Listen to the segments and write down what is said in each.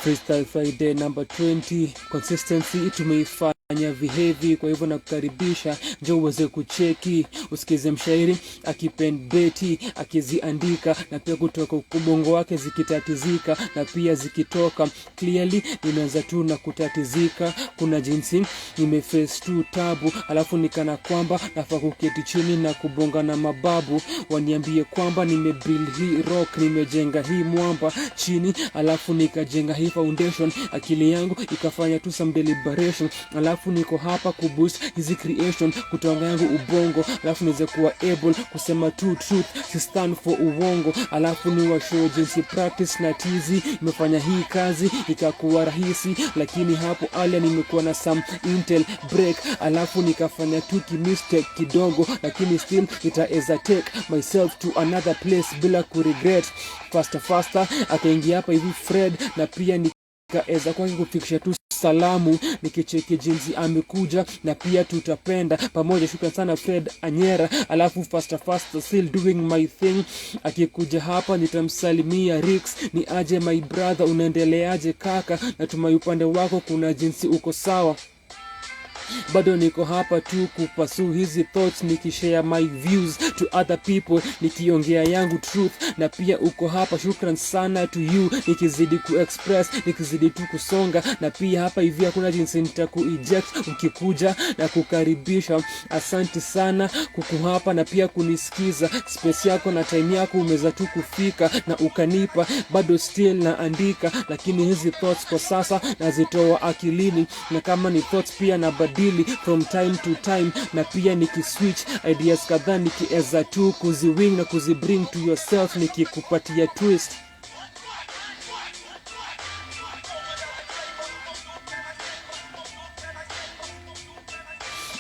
Freestyle Friday number 20. Consistency tumeifanya vihevi, kwa hivyo nakukaribisha njoo uweze kucheki, usikize mshairi akipend beti akiziandika, na pia kutoka ubongo wake zikitatizika, na pia zikitoka clearly nimeanza tu na kutatizika. Kuna jinsi nimeface tu tabu, alafu nikana kwamba nafaa kuketi chini na kubonga na mababu waniambie kwamba nimebuild hii rock, nimejenga hii mwamba chini, alafu nikajenga hii foundation. Akili yangu ikafanya tu some deliberation, alafu niko hapa kuboost hizi creation kutoka yangu ubongo, alafu niweze kuwa able kusema tu truth, si stand for uongo, alafu ni wa show jinsi practice na tizi imefanya hii kazi ikakuwa rahisi. Lakini hapo awali nimekuwa na some intel break, alafu nikafanya tu mistake kidogo, lakini still nitaweza take myself to another place bila kuregret. Faster akaingia hapa hivi Fred, na pia nikaeza kwa kufikisha tu salamu nikicheki jinsi amekuja, na pia tutapenda pamoja. Shukrani sana Fred Anyera. Alafu faster still doing my thing, akikuja hapa nitamsalimia Rix, ni aje my brother, unaendeleaje kaka, natumai upande wako kuna jinsi uko sawa. Bado niko hapa tu kupasu hizi thoughts, nikishare my views to other people, nikiongea yangu truth, na pia uko hapa. Shukran sana to you, nikizidi kuexpress, nikizidi tu kusonga, na pia hapa hivi hakuna jinsi nitakueject ukikuja na kukaribisha. Asante sana kuku hapa na pia kunisikiza, space yako na time yako umeza tu kufika na ukanipa. Bado still naandika, lakini hizi thoughts kwa sasa nazitoa akilini, na kama ni thoughts pia na badili from time to time, na pia nikiswitch ideas kadhaa nikieza tu kuziwing na kuzibring to yourself, nikikupatia twist.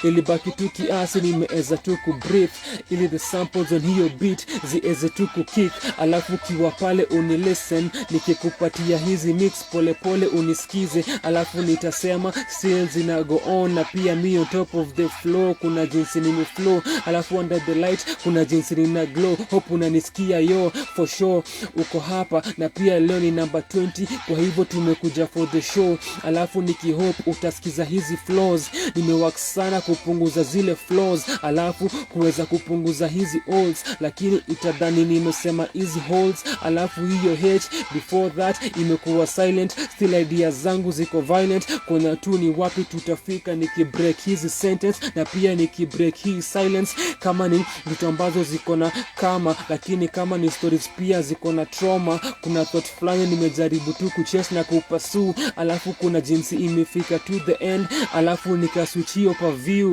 Ilibaki tu kiasi nimeeza tu kubreathe, ili the samples on hiyo beat zieze tu kukick, alafu kiwa pale unilisten, nikikupatia hizi mix pole pole unisikize, alafu nitasema still zina go on, na pia me on top of the floor kuna jinsi nime flow, alafu under the light kuna jinsi nina glow. Hope unanisikia yo, for sure uko hapa, na pia leo ni number 20, kwa hivyo tumekuja for the show. Alafu nikihope utasikiza hizi flows, nimework sana kupunguza zile flaws, alafu kuweza kupunguza hizi holes, lakini itadhani nimesema hizi holes, alafu hiyo H before that imekuwa silent. Still ideas zangu ziko violent, kuna tu ni wapi tutafika nikibreak hizi sentence, na pia nikibreak hii silence. Kama ni vitu ambazo ziko na kama, lakini kama ni stories pia ziko na trauma. Kuna thought fulani nimejaribu tu kuchase na kupasu, alafu kuna jinsi imefika to the end, alafu nikaswitch hiyo pa view.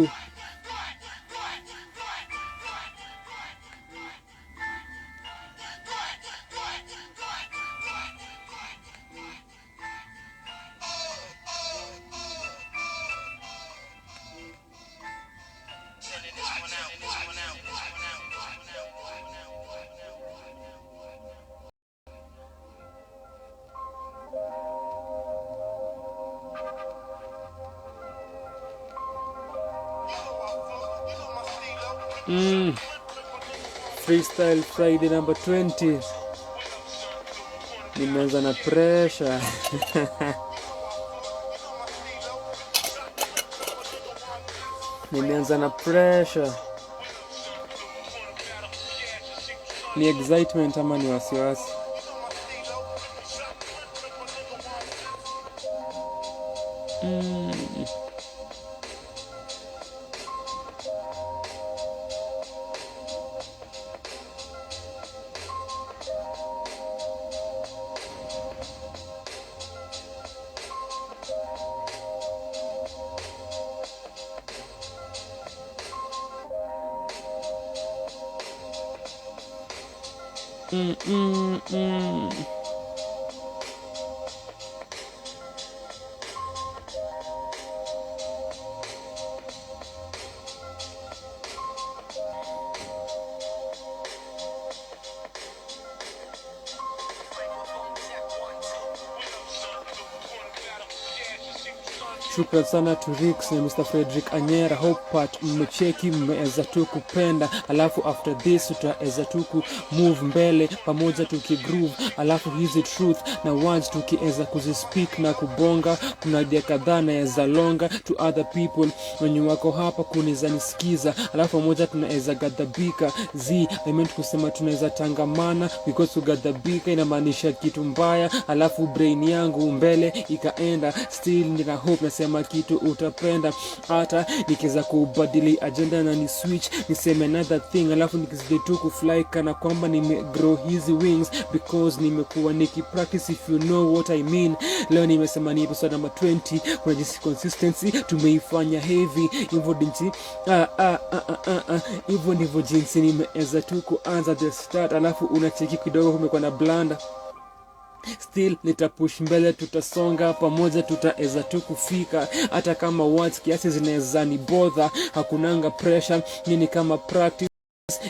Freestyle Friday number 20. Nimeanza na pressure. Nimeanza na pressure. Ni excitement ama ni wasiwasi? Shukran sana to Ricks na Mr. Fredrick Anyera. Hope part mmecheki, mmeweza tu kupenda. Alafu after this tutaweza tu ku move mbele pamoja tukigroove. Alafu hizi truth na words tukiweza kuzispeak na kubonga. Kuna dia kadhaa na za longa to other people wenye wako hapa kuniza nisikiza. Alafu pamoja tunaweza gadhabika. I meant kusema tunaweza tangamana, because kugadhabika inamaanisha kitu mbaya. Alafu brain yangu mbele ikaenda. Still nina hope nasema kitu utapenda. Hata nikiweza kubadili agenda na ni switch niseme another thing. Alafu nikizidi tu kufly kana kwamba nimegrow hizi wings, because nimekuwa nikipractice, if you know what I mean. Leo nimesema ni episode number 20. Kuna jinsi consistency tumeifanya heavy. Hivyo jinsi hivyo ndivyo jinsi nimeweza tu kuanza the start. Alafu unacheki kidogo kumekuwa na blanda. Still nitapush mbele, tutasonga pamoja, tutaweza tu kufika. Hata kama words kiasi zinaweza ni bother, hakunanga pressure. Nini kama practice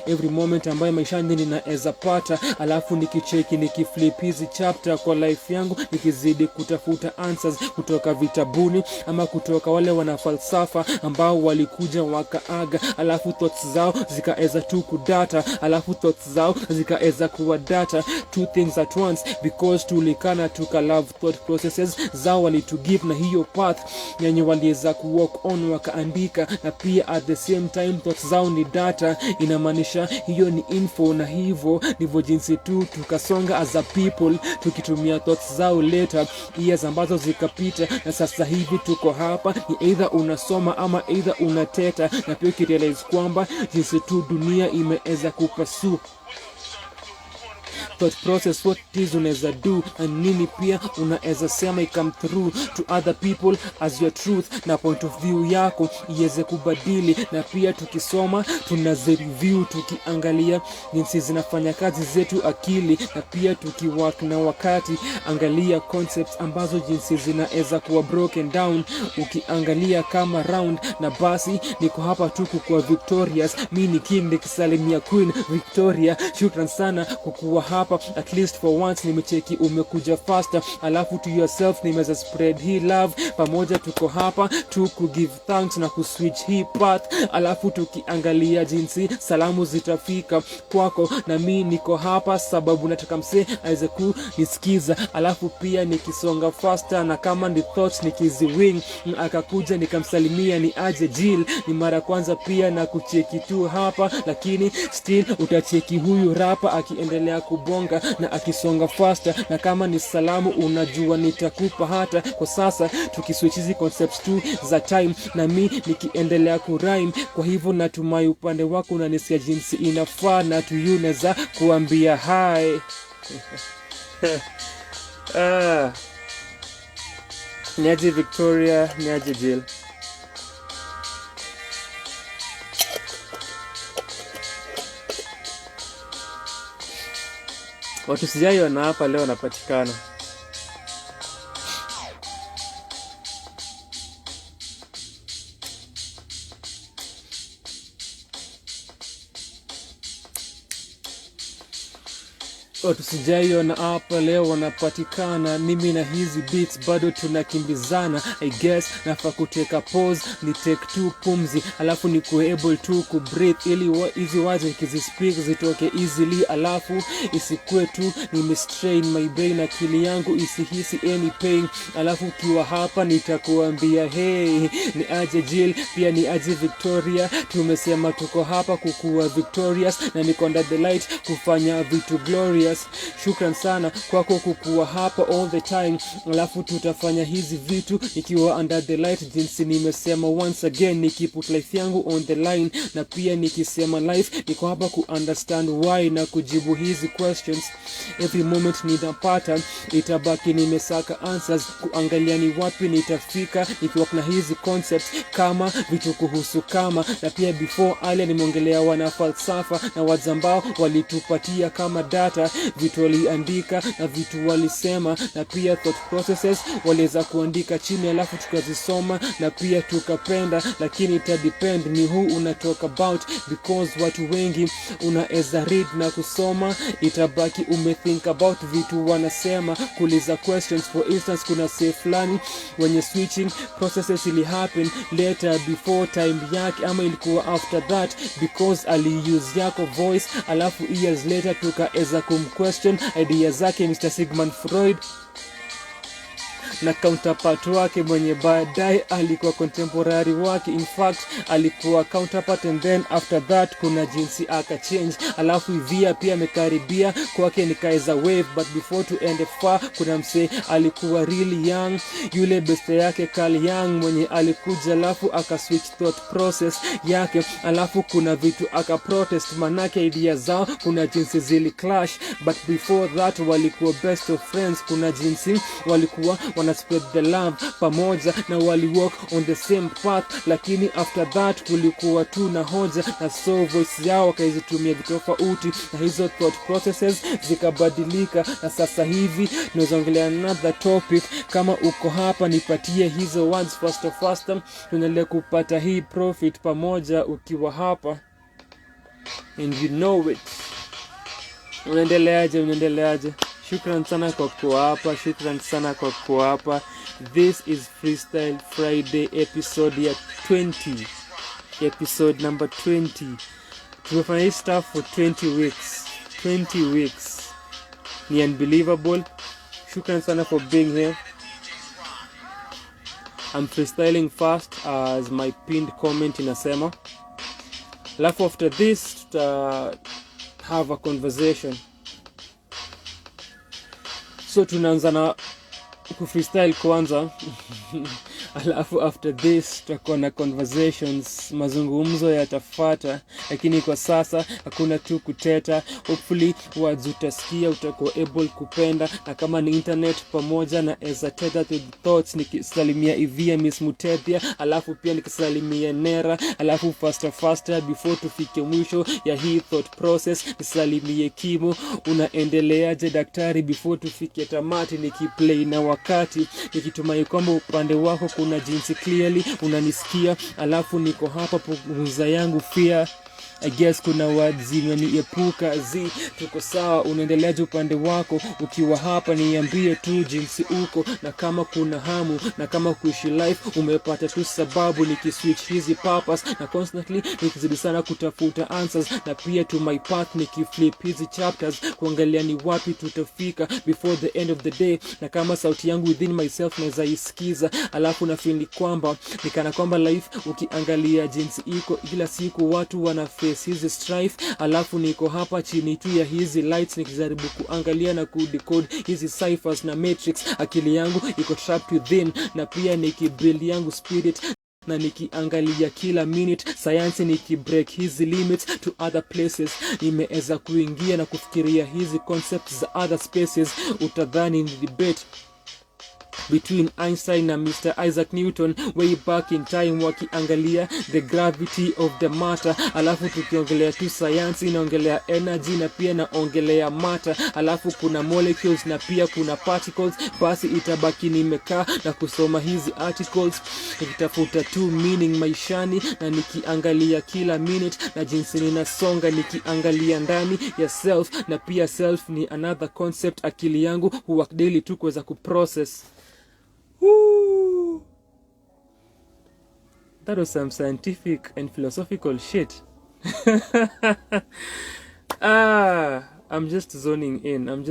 every moment ambayo maishani ninaweza pata. Alafu nikicheki nikiflip hizi chapter kwa life yangu, nikizidi kutafuta answers kutoka vitabuni ama kutoka wale wana falsafa ambao walikuja wakaaga. Alafu thoughts zao zikaweza tu kudata. Alafu thoughts zao zikaweza kuwa data. Two things at once, because tulikana tuka love thought processes zao walitugive, na hiyo path yenye waliweza kuwalk on wakaandika. Na pia at the same time thoughts zao ni data, inamaanisha hiyo ni info. Na hivyo ndivyo jinsi tu tukasonga as a people, tukitumia thoughts zao later years ambazo zikapita. Na sasa hivi tuko hapa, ni either unasoma ama either unateta. Na pia ukirealize kwamba jinsi tu dunia imeweza kupasu thought process, what is unaweza do and nini pia unaweza sema come through to other people as your truth, na point of view yako iweze kubadili. Na pia tukisoma tunazireview, tukiangalia jinsi zinafanya kazi zetu akili. Na pia tukiwork na wakati, angalia concepts ambazo jinsi zinaweza kuwa broken down, ukiangalia kama round. Na basi niko hapa tu kukuwa victorious, mimi ni king nikisalimia Queen Victoria. Shukran sana kukuwa hapa, at least for once nimecheki umekuja faster. Alafu to yourself nimeweza spread hii love, pamoja tuko hapa tu ku give thanks na ku switch hii path. Alafu tukiangalia jinsi salamu zitafika kwako, na mimi niko hapa sababu nataka msee aweze kunisikiza. Alafu pia nikisonga faster, na kama ni thoughts nikiziwing akakuja nikamsalimia ni aje Jill, ni mara kwanza pia na kucheki tu hapa. Lakini still utacheki huyu rapa akiendelea kubonga na akisonga faster. Na kama ni salamu unajua nitakupa hata kwa sasa, tukiswitch hizi concepts tu za time na mimi nikiendelea kurhyme. Kwa hivyo natumai upande wako unanisikia jinsi inafaa, na tu you naweza kuambia hi. Niaje Victoria, niaje Jill. Watu sijaiona hapa leo napatikana. Tusijaiona hapa leo wanapatikana. Mimi na hizi beats bado tunakimbizana. I guess nafaa kuteka pause, ni take two pumzi, alafu ni able to breathe, ili hizi words nikizispeak zitoke easily. Alafu isikue tu nimestrain my brain, akili yangu isihisi any pain. Alafu ukiwa hapa nitakuambia hey, ni aje Jill, pia ni aje Victoria. Tumesema tuko hapa kukuwa victorious, na niko under the light kufanya vitu glorious. Shukran sana kwako kukuwa hapa all the time. Alafu tutafanya hizi vitu ikiwa under the light, jinsi nimesema once again, nikiput life yangu on the line. Na pia nikisema life niko hapa ku understand why na kujibu hizi questions. Every moment nitapata, itabaki nimesaka answers, kuangalia ni wapi nitafika nikiwa na hizi concepts kama vitu kuhusu kama. Na pia before ale nimeongelea wana falsafa na words ambao walitupatia kama data, vitu waliandika na vitu walisema, na pia thought processes waliweza kuandika chini alafu tukazisoma na pia tukapenda. Lakini ita depend ni who una talk about, because watu wengi unaeza read na kusoma, itabaki umethink about vitu wanasema, kuuliza questions. For instance, kuna say fulani wenye switching processes ili happen later before time yake, ama ilikuwa after that, because aliuse yako voice, alafu years later tukaeza kumquestion idea zake Mr. Sigmund Freud na counterpart wake mwenye baadaye alikuwa contemporary wake. In fact alikuwa counterpart, and then after that kuna jinsi aka change. Alafu ivia pia amekaribia kwake nikaeza wave, but before to end far, kuna mse alikuwa really young, yule best yake Carl Young mwenye alikuja alafu aka switch thought process yake, alafu kuna vitu aka protest, manake idea zao kuna jinsi zili clash, but before that walikuwa best of friends. Kuna jinsi walikuwa wana spread the love pamoja na wali walk on the same path, lakini after that kulikuwa tu na hoja, na so voice yao wakaizitumia vitofauti, na hizo thought processes zikabadilika. Na sasa hivi tunaongelea another topic. Kama uko hapa nipatie hizo words faster, tunaendelea kupata hii profit pamoja ukiwa hapa, and you know it. Unaendeleaje? Shukran sana kwa kuwa hapa. This is Freestyle Friday episode ya 20. Episode number 20. Tumefanya hii stuff for 20 weeks. 20 weeks. Ni unbelievable. Shukran sana for being here. I'm freestyling fast as my pinned comment inasema. Alafu after this have a conversation. So tunaanza na freestyle kwanza. Alafu after this tutakuwa na conversations, mazungumzo yatafuata, lakini kwa sasa hakuna tu kuteta. Hopefully words utasikia, utakuwa able kupenda, na kama ni internet pamoja na ahsante to the thoughts, nikisalimia ivia Miss Mutethya, alafu pia nikisalimia anyera, alafu faster before tufike mwisho ya hii thought process nisalimie kimo. Unaendeleaje daktari before tufike tamati, nikiplay na wakati, nikitumai kwamba upande wako kuna jinsi clearly unanisikia. Alafu niko hapa punguza yangu fear, I guess kuna words zimeniepuka tuko sawa. Unaendeleaje upande wako ukiwa hapa, niambie tu jinsi uko, na kama kuna hamu, na kama kuishi life umepata tu sababu, nikiswitch hizi purpose na constantly nikizidi sana kutafuta answers, na pia to my path nikiflip hizi chapters kuangalia ni wapi tutafika before the end of the day. Na kama sauti yangu within myself naweza isikiza, alafu na feel kwamba nikana kwamba life ukiangalia jinsi iko kila siku watu wana hizi strife, alafu niko hapa chini tu ya hizi lights nikijaribu kuangalia na kudecode hizi ciphers na matrix. Akili yangu iko trapped within, na pia nikibuild yangu spirit, na nikiangalia kila minute science, nikibreak hizi limits to other places. Nimeweza kuingia na kufikiria hizi concepts za other spaces. Utadhani ni debate between Einstein na Mr. Isaac Newton way back in time, wakiangalia the gravity of the matter. Alafu tukiongelea tu science inaongelea energy, na pia naongelea matter. Alafu kuna molecules na pia kuna particles. Basi itabaki nimekaa na kusoma hizi articles, nikitafuta tu meaning maishani, na nikiangalia kila minute na jinsi ninasonga, nikiangalia ndani ya self. Na pia self ni another concept akili yangu huwork daily tu kuweza kuprocess. Woo! That was some scientific and philosophical shit. I'm just zoning in. I'm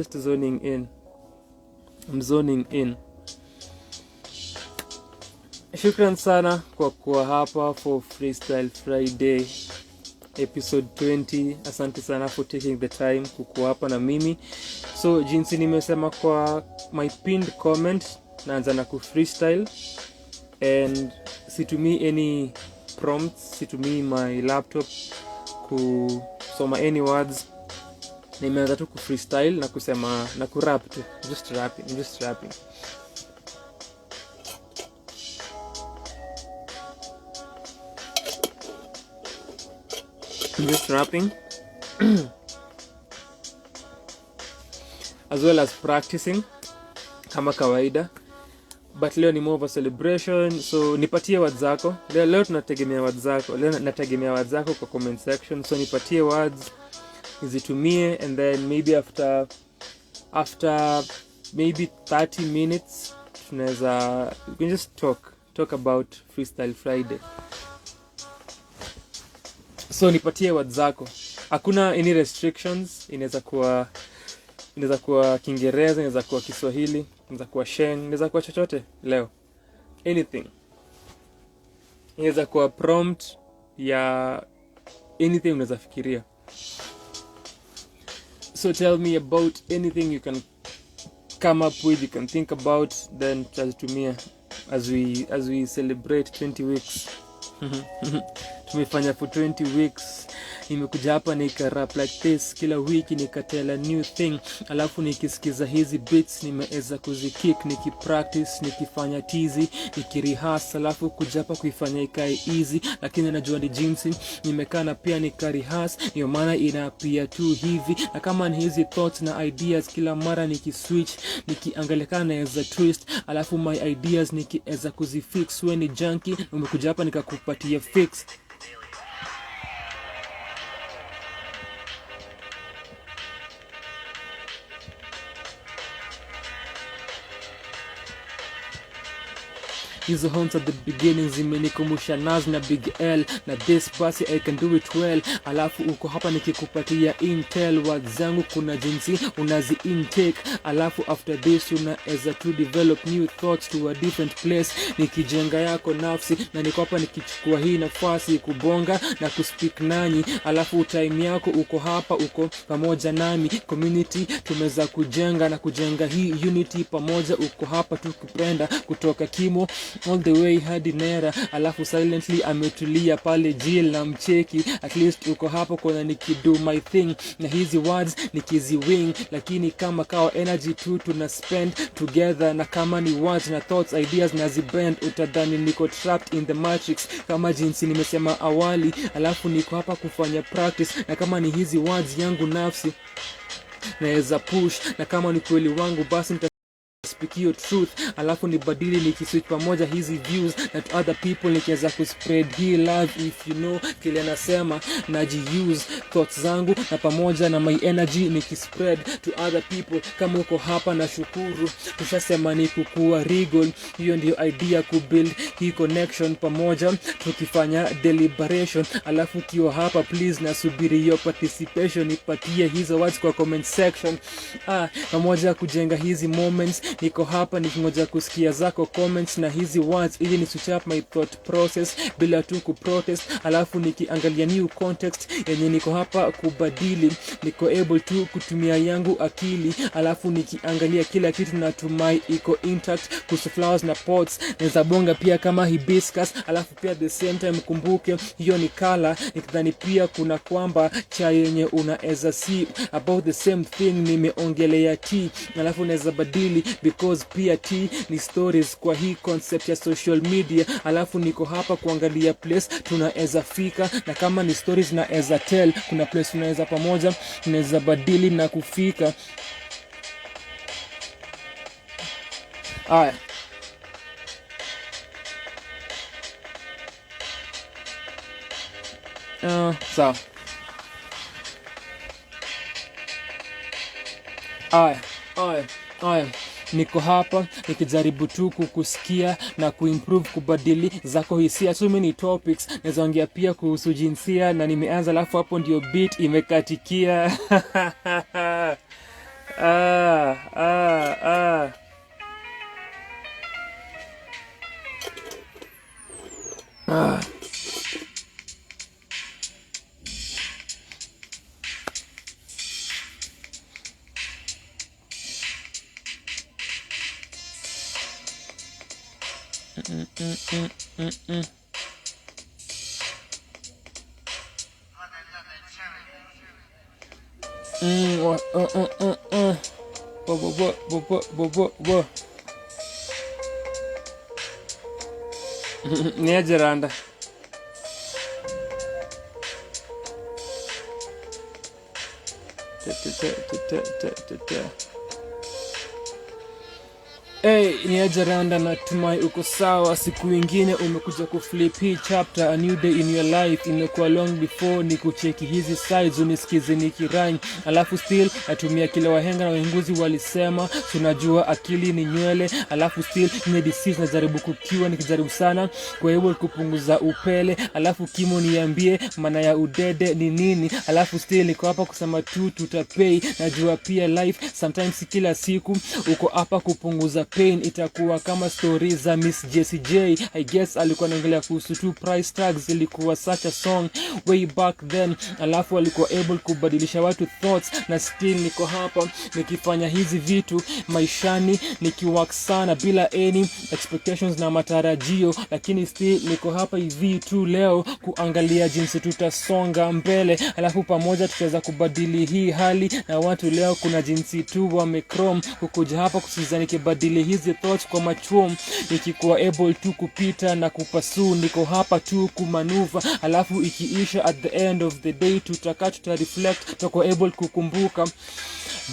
zoning in. Shukran sana kwa kuwa hapa for Freestyle Friday episode 20. Asante sana for taking the time kukuwa hapa na mimi. So jinsi nimesema kwa my pinned comment, naanza na freestyle, and situmii any prompts, situmii my laptop kusoma any words. Nimeanza tu freestyle na kusema na kurap tu, just rapping. as well as practicing kama kawaida, but leo ni more of a celebration. So nipatie words zako leo tunategemea words zako leo, nategemea words zako kwa comment section. So nipatie words nizitumie, and then maybe after maybe 30 minutes tunaweza, we can just talk about Freestyle Friday. So nipatie words zako, hakuna any restrictions. Inaweza kuwa Kiingereza, inaweza kuwa Kiswahili, inaweza kuwa Sheng, inaweza kuwa chochote leo, anything. Inaweza kuwa prompt ya anything unaweza fikiria. So tell me about anything you can come up with, you can think about, then tutazitumia as we celebrate 20 weeks. Tumefanya for 20 weeks. Nimekuja hapa nika rap like this kila wiki, nikatela new thing, alafu nikisikiza hizi beats nimeweza kuzikick, nikipractice, nikifanya tizi, nikirehearse, alafu kuja hapa kuifanya ikae easy, lakini najua ni jinsi nimekaa na pia nikarehearse, ndio maana inapia tu hivi. Na kama ni hizi thoughts na ideas, kila mara nikiswitch, nikiangalia naweza twist, alafu my ideas nikiweza kuzifix. Wewe ni junkie, umekuja hapa nikakupatia fix. Hizo horns at the beginning zimenikumbusha Nas na Big L na this basi I can do it well. Alafu uko hapa nikikupatia intel, words zangu kuna jinsi unazi intake, alafu after this unaweza to develop new thoughts to a different place, nikijenga yako nafsi, na niko hapa nikichukua hii nafasi kubonga na kuspeak nanyi. Alafu time yako uko hapa, uko pamoja nami, community tumeza kujenga na kujenga hii unity pamoja. Uko hapa tukipenda kutoka kimo all the way hadi anyera, alafu silently ametulia pale jail na mcheki. At least uko hapo kona nikido my thing, na hizi words nikiziwing, lakini kama kawa energy tu tuna spend together. Na kama ni words na thoughts, ideas na zibend, utadhani niko trapped in the matrix kama jinsi nimesema awali. Alafu niko hapa kufanya practice, na kama ni hizi words yangu nafsi naweza push, na kama ni kweli wangu basi speak your truth, alafu ni badili nikiswitch pamoja hizi views na to other people, nikiweza kuspread hii love. If you know kile nasema, najiuse thoughts zangu na pamoja na my energy nikispread to other people. Kama uko hapa na shukuru, tushasema ni kukua regal. Hiyo ndio idea, kubuild hii connection pamoja tukifanya deliberation. Alafu kiwa hapa please nasubiri your participation, nipatie hizo words kwa comment section. Pamoja kujenga hizi moments, niko hapa nikingoja kusikia zako comments na hizi words, ili ni switch up my thought process bila tu kuprotest. Alafu nikiangalia new context yenye niko hapa kubadili, niko able to kutumia yangu akili. Alafu nikiangalia kila kitu natumai iko intact, kuhusu flowers na pots naweza bonga pia kama hibiscus. Alafu pia the same time kumbuke hiyo ni color, nikidhani pia kuna kwamba cha yenye unaweza see about the same thing nimeongelea tea. Alafu naweza badili because pia tea ni stories kwa hii concept ya social media. Alafu niko hapa kuangalia place tunaweza fika, na kama ni stories naweza tell, kuna place tunaweza pamoja tunaweza badili na kufika. Sawa. Niko hapa nikijaribu tu kukusikia na kuimprove, kubadili zako hisia. So many topics naweza ongea pia kuhusu jinsia, na nimeanza alafu hapo ndio beat imekatikia. Niaje randa. ni aje Randa, natumai uko sawa. Siku ingine umekuja kuflip hii chapter, a new day in your life. Imekuwa long before ni kucheki hizi sides, unisikize nikirhyme. Alafu still natumia kile wahenga na wenguzi walisema, tunajua akili ni nywele. Alafu still ni disease najaribu kukiwa, nikijaribu sana kwa hivyo kupunguza upele. Alafu kimo niambie maana ya udede ni nini. Alafu still niko hapa kusema tu tutapay. Najua pia life sometimes kila siku uko hapa kupunguza pain. Itakuwa kama story za Miss Jessie J. I guess alikuwa anaongelea kuhusu tu price tags. Ilikuwa such a song way back then. Alafu alikuwa able kubadilisha watu thoughts. Na still niko hapa nikifanya hizi vitu maishani, nikiwork sana bila any expectations na matarajio. Lakini still niko hapa hivi tu leo kuangalia jinsi tutasonga mbele. Alafu pamoja tutaweza kubadili hii hali na watu leo. Kuna jinsi tu wamechrome kukuja hapa kusizani kibadili hizi thoughts kwa machuom. Nikikuwa able tu kupita na kupasu, niko hapa tu kumanuva. Alafu ikiisha at the end of the day tutareflect, tutakuwa able kukumbuka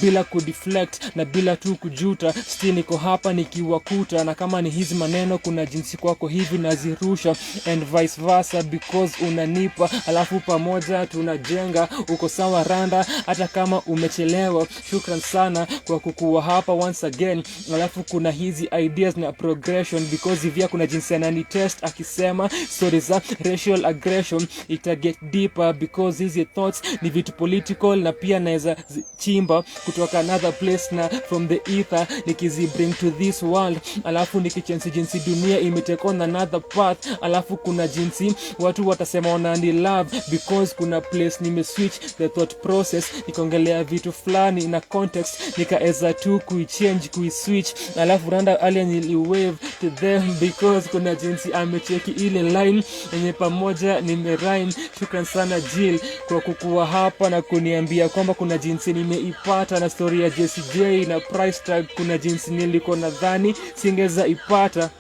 bila kudeflect na bila tu kujuta. Still niko hapa nikiwakuta, na kama ni hizi maneno kuna jinsi kwako hivi nazirusha and vice versa because unanipa. Alafu pamoja tunajenga. Uko sawa Randa hata kama umechelewa. Shukran sana kwa kukuwa hapa once again. Alafu kuna hizi ideas na progression because ivia kuna jinsi anani test akisema stories za racial aggression ita get deeper because hizi thoughts ni vitu political na pia naweza chimba kutoka another place na from the ether nikizi bring to this world. Alafu nikichansi jinsi dunia imetake on another path. Alafu kuna jinsi watu watasema wanani love because kuna place nimeswitch the thought process, nikaongelea vitu fulani na context nikaeza tu kuichange kuiswitch. Alafu Randa alien wave to them because kuna jinsi amecheki ile line yenye pamoja nimerhyme. Shukran sana Jill kwa kukuwa hapa na kuniambia kwamba kuna jinsi nimeipata na story ya Jessie J na price tag. Kuna jinsi niliko nadhani singeza ipata,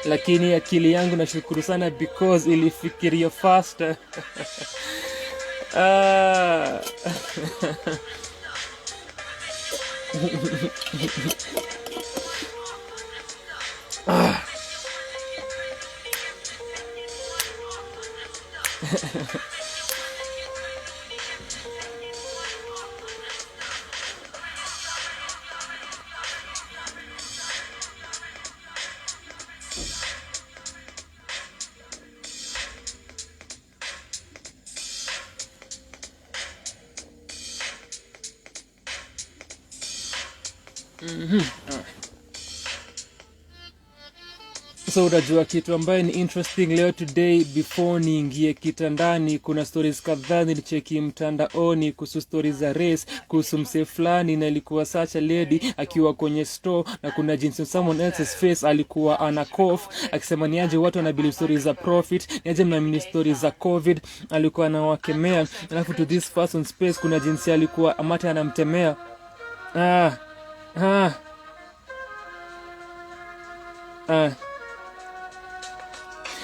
lakini akili yangu nashukuru sana because ilifikiria faster. So unajua kitu ambaye ni interesting leo today, before niingie kitandani, kuna stories kadhaa nilicheki mtandaoni kuhusu stories za race, kuhusu mse fulani na ilikuwa such a lady akiwa kwenye store na kuna jinsi someone else's face alikuwa ana cough akisema niaje watu wanabelieve stories za profit, niaje mnaamini stories za covid. Alikuwa anawakemea. Alafu to this person space kuna jinsi alikuwa amate anamtemea.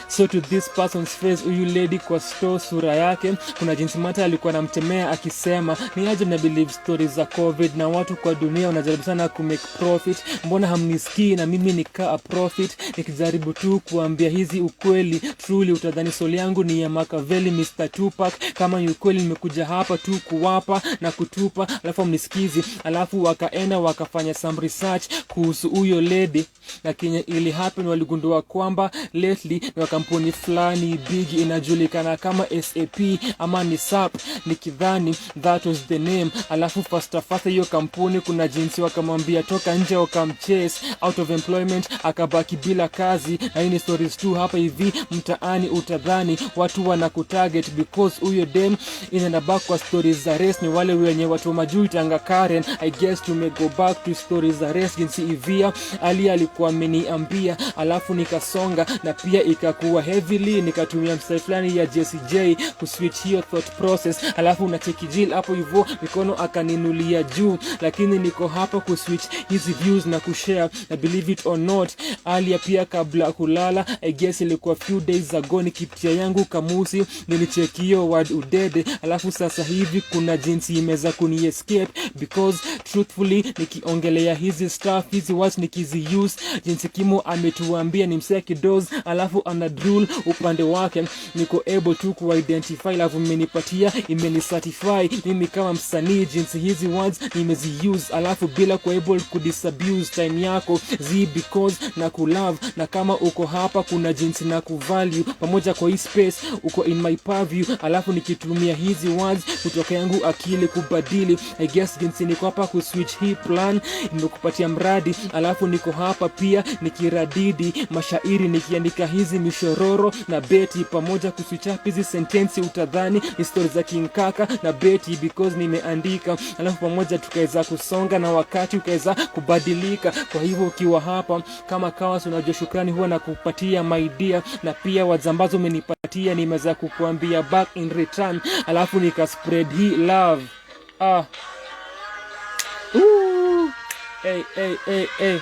So to this person's face, huyu lady kwa store sura yake kuna jinsi mata alikuwa anamtemea akisema ni aje mna believe stories za covid na watu kwa dunia wanajaribu sana ku make profit. Mbona hamnisikii na mimi nika a profit nikijaribu tu kuambia hizi ukweli. Truly utadhani soli yangu ni ya Machiavelli Mr. Tupac. Kama ni ukweli nimekuja hapa tu kuwapa na kutupa. Alafu mnisikizi. Alafu wakaenda wakafanya some research kuhusu huyo lady na kenye ili happen. Waligundua kwamba lately ni kampuni fulani big inajulikana kama SAP ama ni SAP nikidhani that was the name. Alafu faster hiyo kampuni kuna jinsi wakamwambia toka nje, wakamchase out of employment, akabaki bila kazi. Na hii ni stories tu hapa hivi mtaani utadhani watu wanakutarget because huyo dem inaenda back kwa stories za race. Ni wale wenye watu majui tanga Karen. I guess to go back to stories za race jinsi ivia alikuwa ameniambia. Alafu nikasonga na pia ikakuwa heavily nikatumia mstari fulani ya Jessie J kuswitch hiyo thought process. Alafu unacheki Jill hapo hivyo mikono akaninulia juu, lakini niko hapa kuswitch hizi views na kushare na believe it or not. Alia pia kabla kulala, I guess ilikuwa few days ago, nikipitia yangu kamusi nilicheki hiyo word udede. Alafu sasa hivi kuna jinsi imeza kuni escape because truthfully nikiongelea hizi stuff, hizi words nikizi use jinsi Kimo ametuambia ni msea kidoz alafu ana drool upande wake, niko able to identify, alafu mmenipatia imenicertify mimi kama msanii jinsi hizi words nimezi use, alafu bila ku able ku disabuse time yako because na ku love, na kama uko hapa kuna jinsi na ku value pamoja kwa hii space, uko in my purview, alafu nikitumia hizi words kutoka yangu akili kubadili. I guess jinsi niko hapa ku switch hii plan nimekupatia mradi, alafu niko hapa pia nikiradidi mashairi nikiandika hizi mishororo na beti pamoja kuswitch up hizi sentence, utadhani ni stories za King Kaka na beti because nimeandika, alafu pamoja tukaweza kusonga na wakati ukaweza kubadilika. Kwa hivyo ukiwa hapa kama kawa unajua shukrani huwa na kupatia my dear, na pia wazambazo umenipatia nimeweza kukuambia back in return, alafu nika spread hii love. Hey.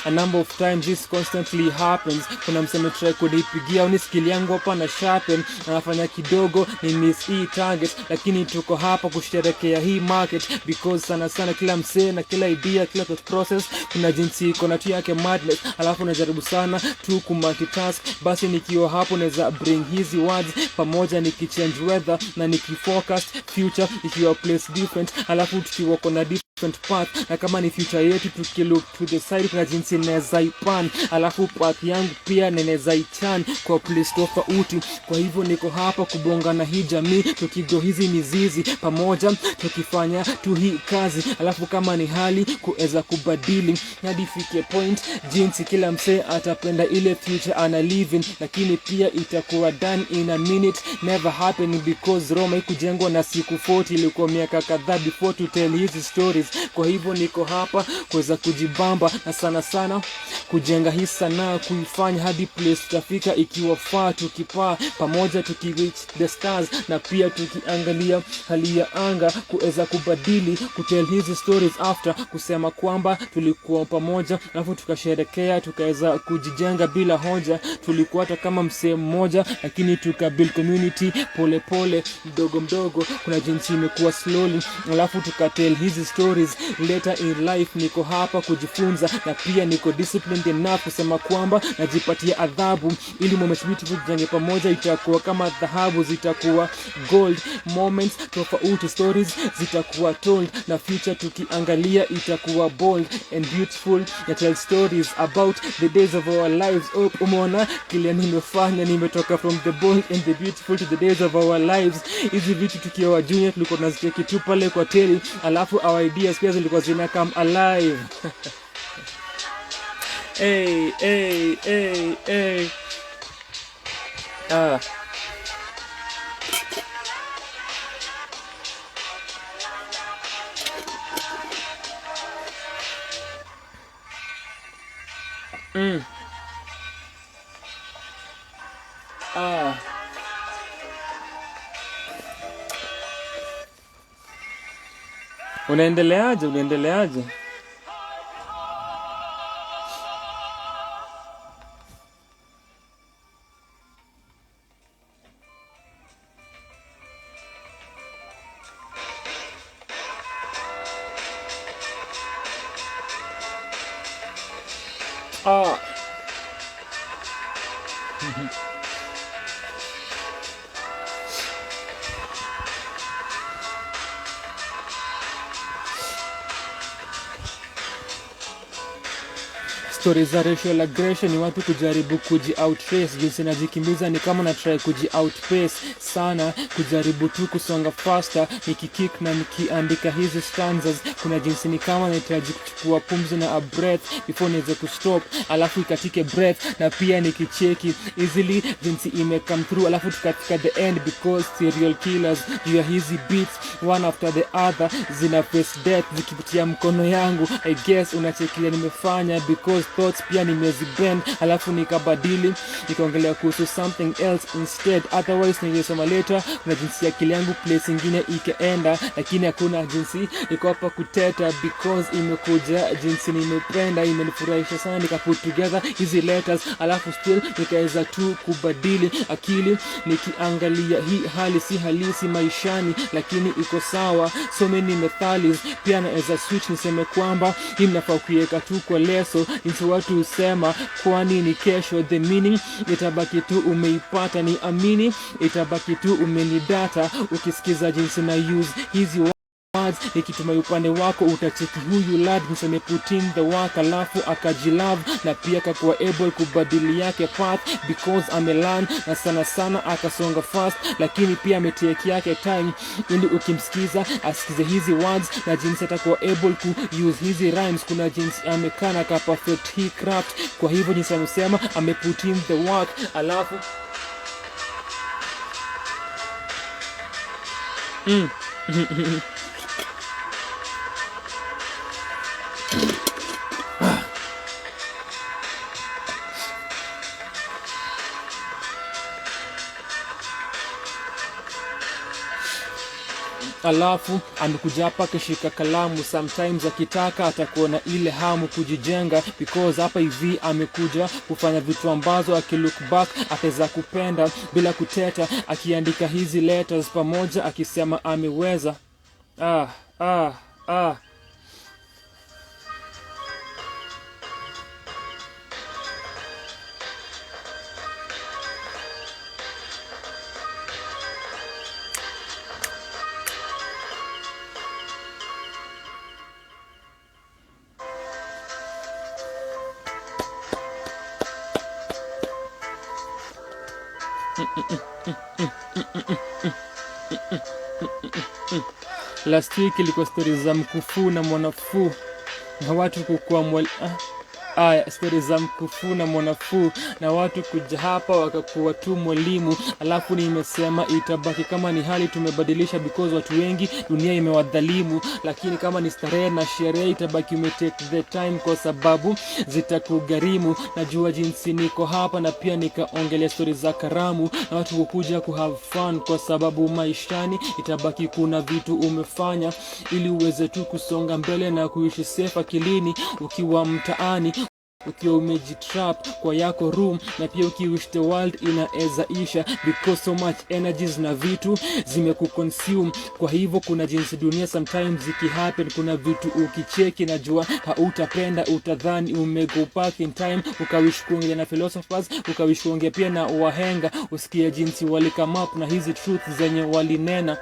A number of times this constantly happens. Kuna mseme try kunipigia au skill yangu hapa na sharpen, anafanya kidogo ni miss hii target, lakini tuko hapa kusherekea hii market because sana kila msee na kila idea, kila thought process kuna jinsi iko na tu yake madness, alafu najaribu sana tu ku multitask. Basi nikiwa hapo naweza bring hizi words pamoja nikichange weather na nikifocus future ikiwa place different, alafu tukiwa kona different path, na kama ni future yetu tukilook to the side kuna jinsi naweza ipan, alafu path yangu pia naweza ichan kwa place tofauti. Kwa hivyo niko hapa kubonga na hii jamii, tukigo hizi mizizi pamoja tukifanya tu hii kazi, alafu kama ni hali kuweza kubadili hadi fike point jinsi kila msee atapenda ile future ana living, lakini pia itakuwa done in a minute, never happening because Roma ikujengwa na siku 40, ilikuwa miaka kadhaa before to tell hizi stories. Kwa hivyo niko hapa kuweza kujibamba na sana kujenga hii sanaa, kuifanya hadi place tutafika ikiwa far, tukipaa pamoja tukireach the stars, na pia tukiangalia hali ya anga kuweza kubadili kutell hizi stories after kusema kwamba tulikuwa pamoja, alafu tukasherekea tukaweza kujijenga bila hoja. Tulikuwa hata kama msee mmoja, lakini tukabuild community pole mdogo, kuna jinsi imekuwa slowly, alafu tukatell hizi stories later in life. Niko hapa kujifunza na pia niko disciplined enough kusema kwamba najipatia adhabu ili moments beautiful tujenge pamoja, itakuwa kama dhahabu, zitakuwa gold moments tofauti, stories zitakuwa told, na future tukiangalia itakuwa bold and beautiful, ya tell stories about the days of our lives. Umeona kile nimefanya, nimetoka from the bold and the beautiful to the days of our lives. Hizi vitu tukiwa junior tulikuwa tunazicheki tu pale kwa teli, alafu our ideas pia zilikuwa zina come alive. Hey. Unaendeleaje? Stories za racial aggression ni watu kujaribu kuji-outtrace, jinsi najikimbiza ni kama na try kuji-outpace sana, kujaribu tu kusonga faster, nikikick na nikiandika hizi stanzas, kuna jinsi ni kama nahitaji kuchukua pumzi na a breath before niweze kustop, alafu ikatike breath, na pia nikicheki easily jinsi ime come through, alafu tukafika the end because serial killers juu ya hizi beats one after the other zina face death zikipitia mkono yangu. I guess unachekia nimefanya because thoughts pia nimezibend, alafu nikabadili nikaongelea kuhusu something else instead. Otherwise ningesema later kuna jinsi akili yangu place ingine ikaenda, lakini hakuna jinsi niko hapa kuteta because imekuja jinsi nimependa, imenifurahisha sana, nika put together hizi letters, alafu still nikaweza tu kubadili akili nikiangalia hii hali si halisi maishani, lakini iko sawa. So many methali pia naweza switch niseme kwamba hii mnafaa kuiweka tu kwa leso, jinsi watu husema kwani ni kesho. The meaning itabaki tu umeipata, ni amini itabaki tu umenidata. Ukisikiza jinsi na use hizi words nikitumai upande wako utacheki huyu lad mseme put in the work, alafu akajilove na pia kakuwa able kubadili yake path because amelearn na sana sana akasonga fast, lakini pia ametake yake time ili ukimsikiza asikize hizi words na jinsi atakuwa able ku use hizi rhymes. Kuna jinsi amekana ka perfect hii craft, kwa hivyo jinsi amesema ameput in the work, alafu alafu amekuja hapa kishika kalamu. Sometimes akitaka atakuwa na ile hamu kujijenga, because hapa hivi amekuja kufanya vitu ambazo akilook back ataweza kupenda bila kuteta, akiandika hizi letters pamoja akisema ameweza. Last week ilikuwa stories za mkufu na mwanafu na watu kukua stories za mkufu na mwanafu na watu kuja hapa wakakuwa tu mwalimu. Alafu nimesema itabaki kama ni hali tumebadilisha because watu wengi dunia imewadhalimu, lakini kama ni starehe na sherehe itabaki umetake the time kwa sababu zitakugharimu. Najua jinsi niko hapa na pia nikaongelea stories za karamu na watu kukuja ku have fun, kwa sababu maishani itabaki kuna vitu umefanya ili uweze tu kusonga mbele na kuishi safe akilini ukiwa mtaani, ukiwa umejitrap kwa yako room, na pia ukiwish the world inaeza isha because so much energies na vitu zimekuconsume. Kwa hivyo kuna jinsi dunia sometimes ikihappen, kuna vitu ukicheki najua hautapenda, utadhani umego back in time, ukawish kuongea na philosophers, ukawish kuongea pia na wahenga, usikie jinsi wali come up na hizi truth zenye walinena,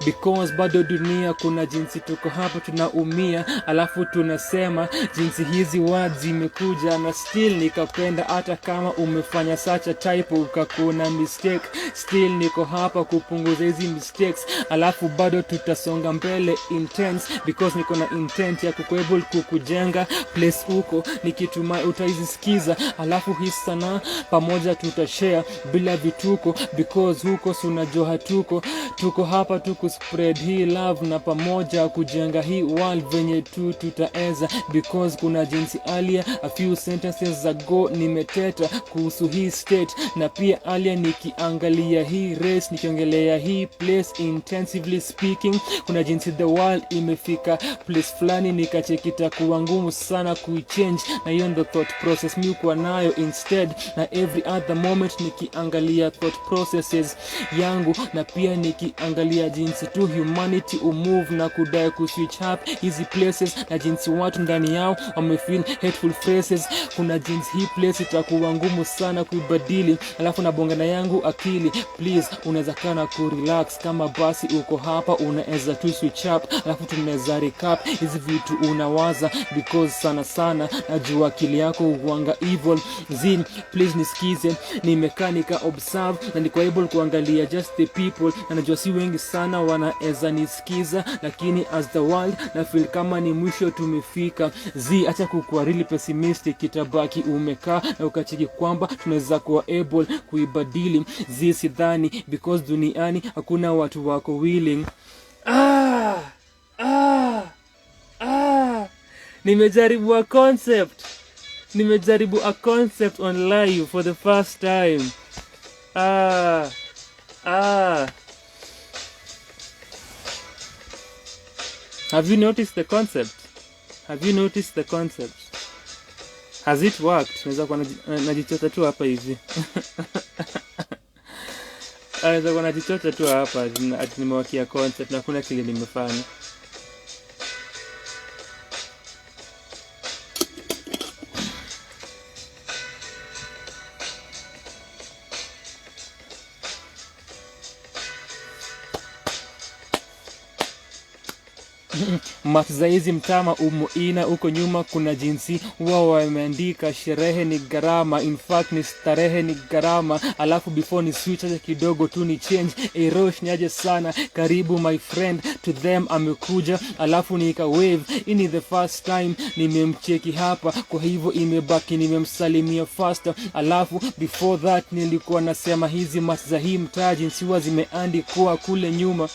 because bado dunia kuna jinsi tuko hapa tunaumia, alafu tunasema jinsi hizi words zimekuja na still nikapenda. Hata kama umefanya such a typo ukakuna mistake, still niko hapa kupunguza hizi mistakes, alafu bado tutasonga mbele intense because niko na intent ya kukuable kukujenga place huko, nikitumai utaizisikiza, alafu hii sana pamoja tutashare bila vituko because huko sunajua tuko hapa spread hii love na pamoja kujenga hii world venye tu tutaeza, because kuna jinsi alia a few sentences ago nimeteta kuhusu hii state, na pia alia nikiangalia hii race, nikiongelea hii place intensively speaking, kuna jinsi the world imefika place fulani nikachekita kuwa ngumu sana kuichange, na hiyo ndo thought process mi kwa nayo instead, na every other moment nikiangalia thought processes yangu, na pia nikiangalia jinsi tu humanity umove na kudai kuswitch up hizi places, na jinsi watu ndani yao wamefeel hateful phrases. Kuna jinsi hii place itakuwa ngumu sana kuibadili, alafu na bongana yangu akili, please unaweza kana kurelax, kama basi uko hapa unaweza tu switch up, alafu tunaweza recap hizi vitu unawaza, because sana sana najua akili yako huanga evil. Zin please nisikize, nimekanika observe na niko able kuangalia just the people, na najua si wengi sana wanaeza nisikiza, lakini as the world na feel kama ni mwisho tumefika. Acha kukuwa really pessimistic, itabaki umekaa na ukacheki kwamba tunaweza kuwa able kuibadili. Sidhani because duniani hakuna watu wako willing. Nimejaribu a concept on live for the first time. Have you noticed the concept? Has it worked? Naweza kuwa najichota tu hapa hivi. Naweza kuwa najichota tu hapa ati nimewakia concept na kuna kile nimefanya. Matuzaizi mtama umuina uko nyuma kuna jinsi wao wameandika sherehe ni gharama, in fact ni starehe ni gharama, alafu before ni switch aje kidogo tu ni change. Ayrosh niaje sana, karibu my friend, to them amekuja, alafu nika wave. Ini the first time nimemcheki hapa, kwa hivyo imebaki nimemsalimia faster. Alafu before that nilikuwa nasema hizi matuzai mtaa jinsi huwa zimeandikwa kule nyuma.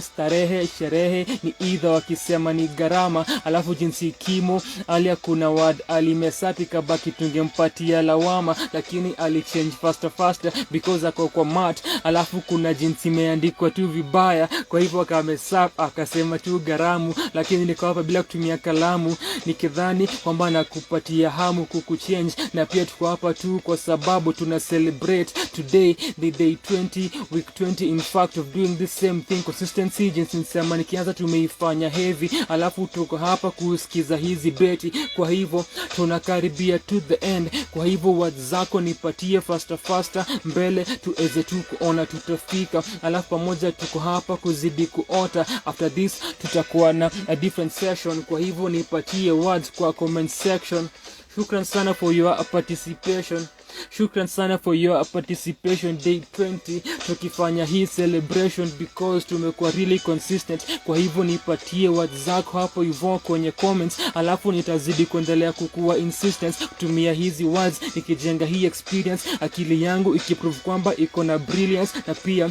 Starehe, sherehe ni either wakisema ni gharama, alafu jinsi kimo alia kuna word alimesati kabaki tungempatia lawama, lakini alichange faster because ako kwa mat. Alafu kuna jinsi imeandikwa tu vibaya, kwa hivyo akamesap akasema tu garamu, lakini niko hapa bila kutumia kalamu nikidhani kwamba nakupatia hamu kukuchange. Na pia tuko hapa tu kwa sababu tuna celebrate today the day 20 week 20 in fact of doing the same thing. Consistency jinsi nisema nikianza tumeifanya heavy, alafu tuko hapa kusikiza hizi beti, kwa hivyo tunakaribia to the end. Kwa hivyo words zako nipatie faster mbele tuweze tu kuona tutafika, alafu pamoja tuko hapa kuzidi kuota. After this tutakuwa na a different session, kwa hivyo nipatie words kwa comment section. Shukran sana for your participation. Day 20 tukifanya hii celebration because tumekuwa really consistent. Kwa hivyo nipatie words zako hapo hivyo kwenye comments, alafu nitazidi kuendelea kukuwa insistent kutumia hizi words nikijenga hii experience, akili yangu ikiprove kwamba iko na brilliance, na pia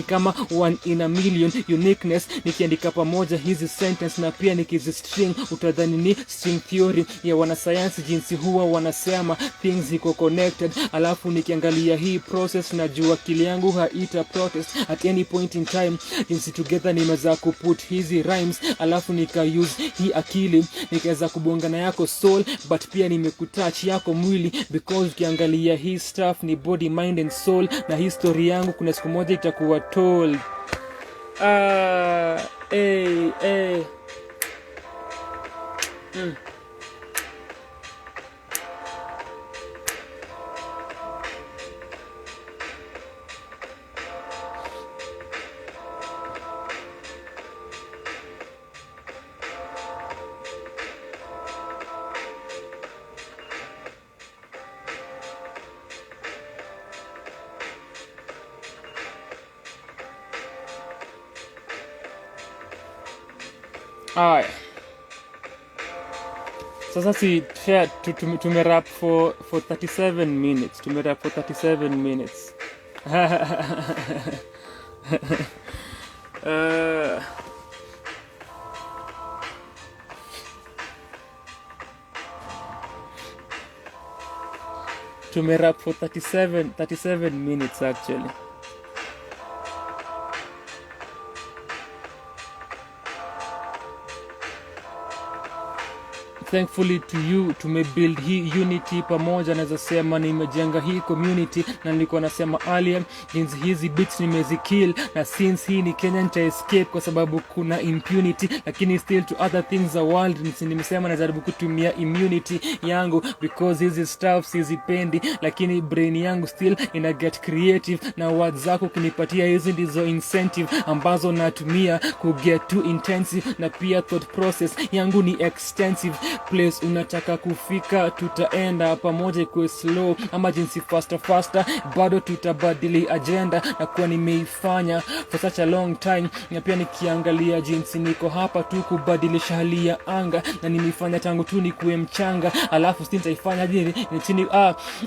kama one in a million uniqueness nikiandika pamoja hizi sentence, na pia nikizistring utadhani ni string theory ya wanasayansi jinsi huwa wanasema things iko connected. Alafu nikiangalia hii process najua akili yangu haita protest at any point in time jinsi together nimeweza kuput hizi rhymes, alafu nika use hii akili nikaweza kubongana yako soul, but pia nimekutouch yako mwili because ukiangalia hii stuff ni body, mind and soul, na history yangu kuna siku moja itakuwa told. Alright. Sasa si tumerap for 37 minutes. Tumerap for 37 minutes actually. Thankfully to you tumebuild hii unity pamoja, naweza sema nimejenga hii community, na nilikuwa nasema earlier jinsi hizi beats nimezikill, na since hii ni Kenya nita escape kwa sababu kuna impunity, lakini still to other things the world nimesema najaribu kutumia immunity yangu because hizi stuff sizipendi, lakini brain yangu still ina get creative, na words zako kunipatia hizi ndizo incentive ambazo natumia ku get too intensive, na pia thought process yangu ni extensive place unataka kufika, tutaenda pamoja ikuwe slow ama jinsi faster, bado tutabadili agenda na kuwa nimeifanya for such a long time. Na pia nikiangalia jinsi niko hapa tu kubadilisha hali ya anga, na nimeifanya tangu tu nikuwe mchanga, alafu stinta ifanya hadi ni chini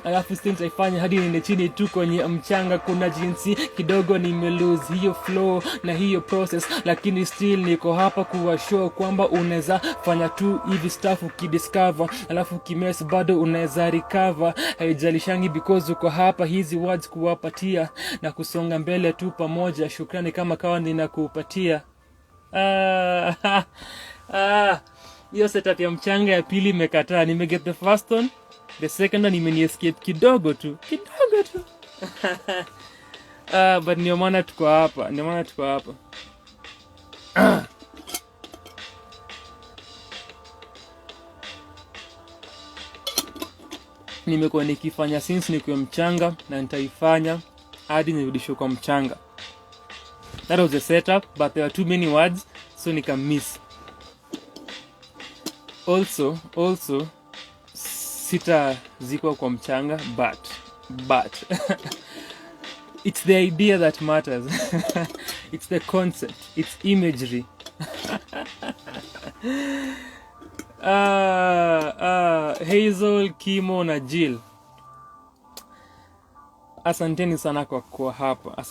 alafu stinta ifanya hadi ni chini tu kwenye mchanga. Kuna jinsi kidogo nimelose hiyo flow na hiyo process, lakini still niko hapa kuwa show kwamba unaweza fanya tu hivi stuff ukidiscover, alafu kimess bado unaweza recover. Haijalishangi because uko hapa hizi words kuwapatia na kusonga mbele tu pamoja. Shukrani kama kawa ninakupatia. Hiyo setup ya mchanga ya pili imekataa. Nimeget the first one, the second one imeni-escape kidogo tu. But ndio maana tuko hapa. Nimekuwa nikifanya since nikuwe mchanga na nitaifanya hadi nirudishwe kwa mchanga. That was the setup, but there are too many words, so nika miss. Also sita ziko kwa mchanga, but it's the idea that matters. It's the concept, it's imagery. Hazel, Kimo na Jill, asanteni sana kwa kuwa hapa.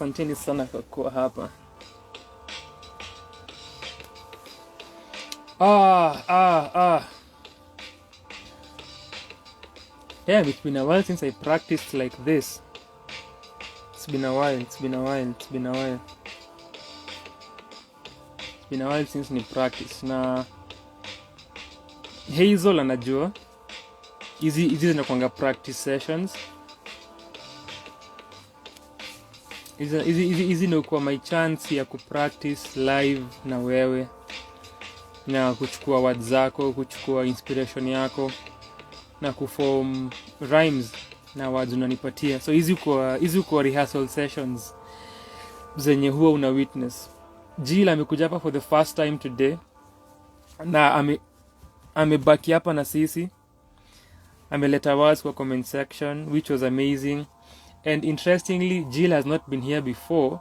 Yeah, it's been a while since I practiced like this. It's been a while since ni practice. Na Hazel anajua hizi zinakuanga practice sessions. Hizi ndio kwa my chance ya kupractice live na wewe, na kuchukua words zako, kuchukua inspiration yako na kuform rhymes na words unanipatia. So hizi kwa rehearsal sessions zenye huwa una witness. Jill amekuja hapa for the first time today, na amebaki hapa na sisi. Ameleta words kwa comment section, which was amazing. And interestingly, Jill has not been here before,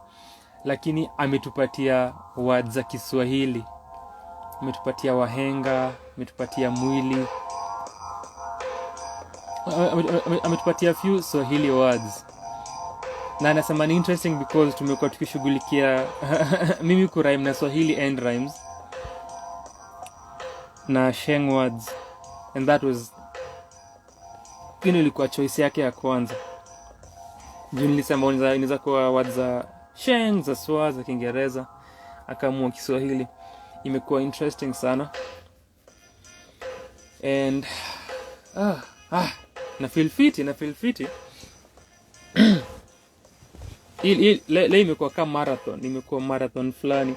lakini ametupatia words za Kiswahili. Ametupatia wahenga, ametupatia mwili, ametupatia few Swahili words. Na anasema ni interesting because tumekuwa tukishughulikia mimi kurhyme na Swahili end rhymes na Sheng words, and that was ilikuwa choice yake ya kwanza. Juu nilisema inaweza kuwa words za Sheng, za Swa, za Kiingereza, akaamua Kiswahili. Imekuwa interesting sana. And na feel fiti. Leo imekuwa kama marathon fulani.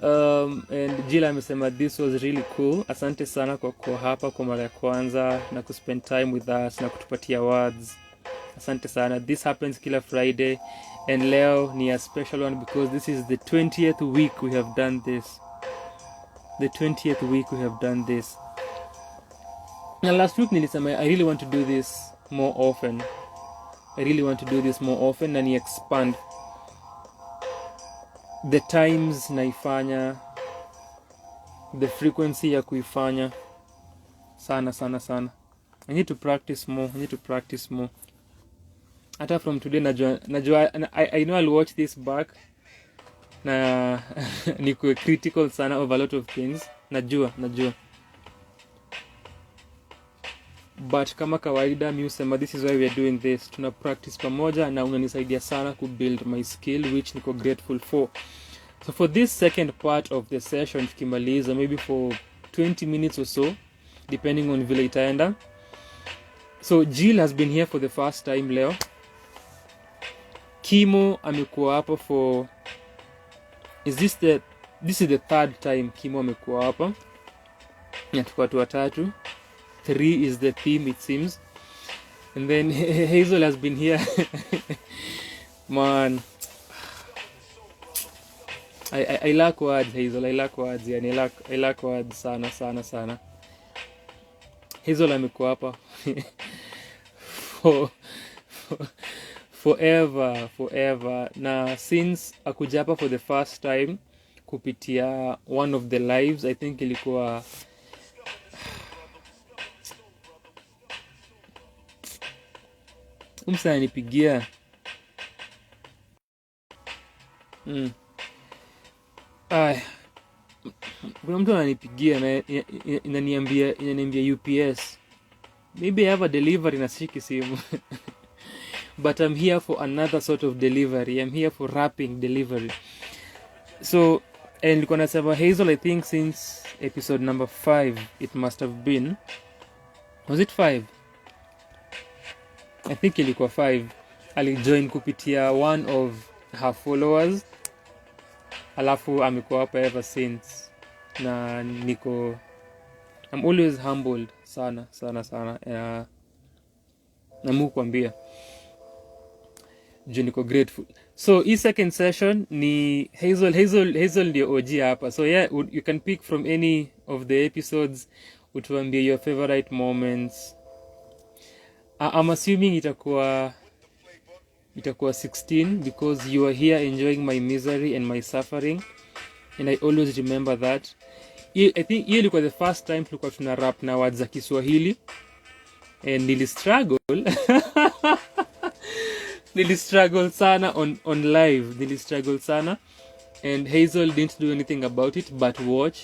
And Jill amesema this was really cool. Asante sana kwa kuwa hapa kwa mara ya kwanza na kuspend time with us na kutupatia words. Asante sana. This happens kila Friday, and leo ni a special one because this is the 20th week we have done this. Na last week nilisema I really want to do this more often, na ni expand the times naifanya, the frequency ya kuifanya sana. I need to practice more. Hata from today najua I know I'll watch this back na niko critical sana of a lot of things. Najua. But kama kawaida mi husema this is why we are doing this. Tuna practice pamoja na unanisaidia sana ku build my skill, which niko grateful for. So for this second part of the session tukimaliza maybe for 20 minutes or so depending on vile itaenda. So Jill has been here for the first time leo. Kimo amekuwa hapa for this is the third time Kimo amekuwa hapa. Na tuko watu watatu. 3 is the theme it seems. And then Hazel has been here. Man. I lack words, Hazel. I lack words. Yani I lack words sana. Hazel amekuwa hapa for forever. Na since akuja hapa for the first time kupitia one of the lives, I think ilikuwa umsa nipigia kuna mtu ananipigia na inaniambia UPS. Maybe I have a delivery na siki simu. But I'm here for another sort of delivery. I'm here for wrapping delivery. So, and nilikuwa nasema Hazel, I think since episode number 5 it must have been. Was it 5? I think ilikuwa 5. Alijoin kupitia one of her followers. Alafu amekuwa hapa ever since. Na I'm always humbled sana. Na Mungu kuambia juu niko grateful. So hii second session ni Hazel ndio OG hapa. So yeah, you can pick from any of the episodes. Utuambie your favorite moments. I'm assuming itakuwa 16 because you are here enjoying my misery and my suffering, and I always remember that. I think hiyo ilikuwa the first time tulikuwa tuna rap na words za Kiswahili, and nilistruggle sana on live. Nilistruggle sana, and Hazel didn't do anything about it but watch.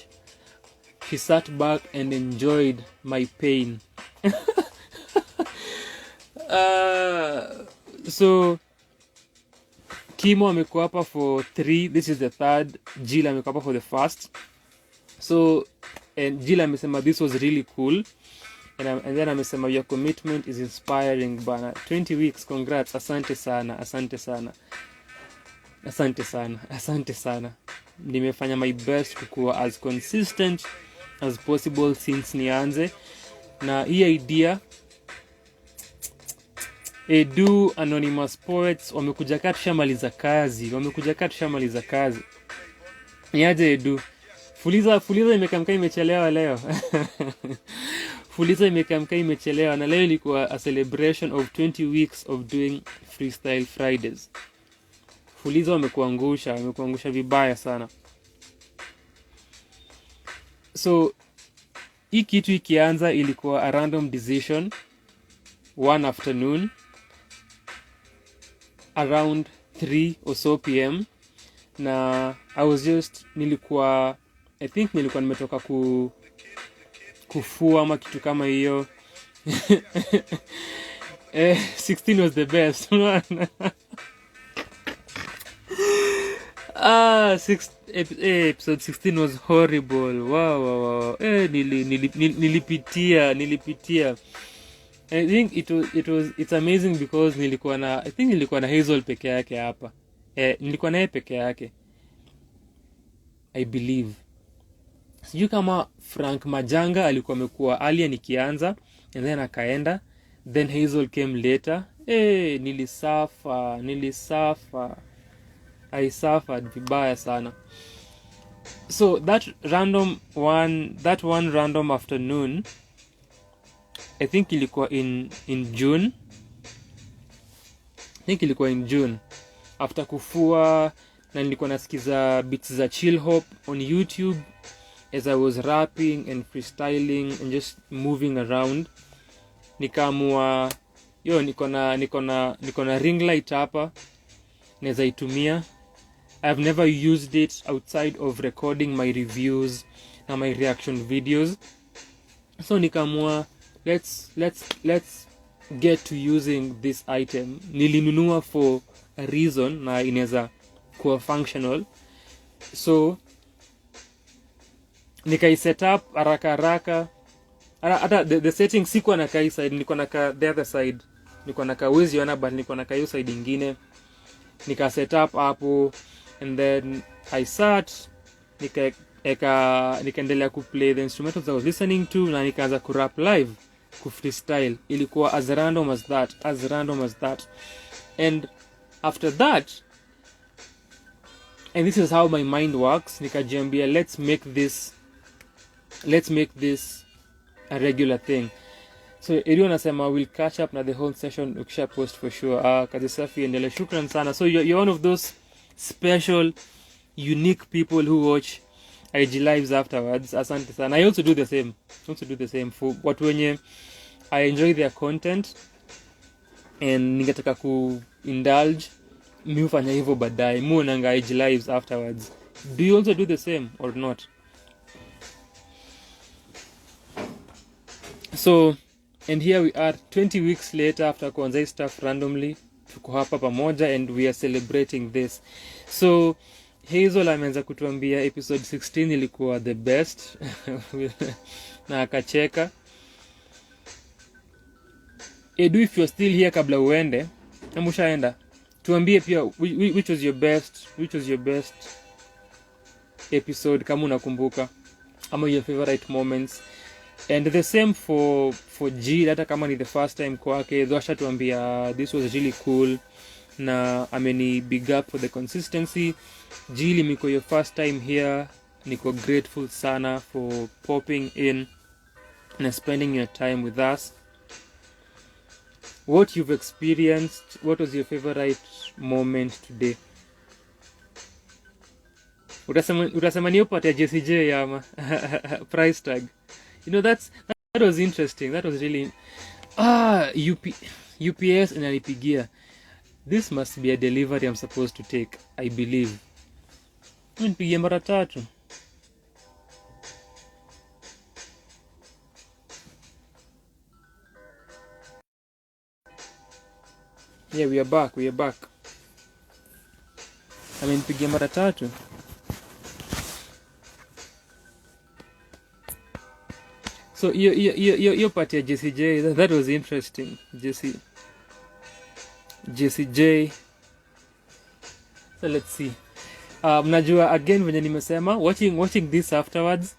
She sat back and enjoyed my pain. So Kimo amekuwa hapa for 3. This is the 3rd. Jill amekuwa hapa for the 1st. So, and Jill amesema this was really cool. And then amesema your commitment is inspiring bana. 20 weeks, congrats. Asante sana. Nimefanya my best kukuwa as consistent as possible since nianze. Na hii idea Edu Anonymous Poets wamekuja kaa tushamaliza kazi. Niaje Edu? Fuliza imekamka imechelewa leo. Fuliza imekamka imechelewa na leo ilikuwa a celebration of 20 weeks of doing Freestyle Fridays. Fuliza wamekuangusha vibaya sana. So hii kitu ikianza ilikuwa a random decision one afternoon around 3 or so p.m. na I was just nilikuwa nimetoka kufua ama kitu kama hiyo. 16 was the best. Episode 16 was horrible. Wow. Nilipitia. I think it's amazing because nilikuwa na Hazel peke yake hapa. Nilikuwa naye peke yake, I believe. Sijui kama Frank Majanga alikuwa amekuwa alia nikianza and then akaenda, then Hazel came later. Nilisafa. I suffered vibaya sana. So that one random afternoon, I think ilikuwa in June. After kufua na nilikuwa nasikiza beats za chill hop on YouTube as I was rapping and freestyling and just moving around. Nikaamua niko na ring light hapa, naweza itumia. I've never used it outside of recording my reviews na my reaction videos. So nikaamua let's get to using this item. Nilinunua for a reason na inaweza kuwa functional. So nikai set up haraka. Hata the setting sikuwa na kai side, nilikuwa na the other side. Nilikuwa na kawezi yana but nilikuwa na kayo side nyingine. Nika set up hapo, and then I sat nikaendelea ku play the instrumentals I was listening to, na nikaanza ku rap live, ku freestyle. Ilikuwa as random as that. And after that and this is how my mind works. Nikajiambia, let's make this a regular thing. So Edu anasema we'll catch up na the whole session ukisha post for sure. Kazi safi endelee. Shukran sana. So you're one of those special, unique people who watch IG lives afterwards. Asante sana. I also do the same. For watu wenye I enjoy their content and ningetaka ku indulge, mi hufanya hivyo baadaye. Muonanga IG lives afterwards. Do you also do the same or not? So, and here we are 20 weeks later after kuanza stuff randomly. Tuko hapa pamoja and we are celebrating this. So, Hazel ameanza kutuambia episode 16 ilikuwa the best. Na akacheka. Edu, if you're still here kabla uende, amushaenda, tuambie pia which was your best episode kama unakumbuka, ama your favorite moments. And the same for G, hata kama ni the first time kwake, dhosha tuambia this was really cool na ameni big up for the consistency. G, limiko your first time here, niko grateful sana for popping in and spending your time with us. What you've experienced, what was your favorite moment today? Utasema ni upate JCJ ama price tag. You know, that was interesting. That was really UPS inanipigia. This must be a delivery I'm supposed to take, I believe. Nipigia mara 3. Yeah, we are back. Amenipigia mara 3. So you part ya JCJ, that was interesting. JCJ. So let's see. Najua again when nimesema watching this afterwards,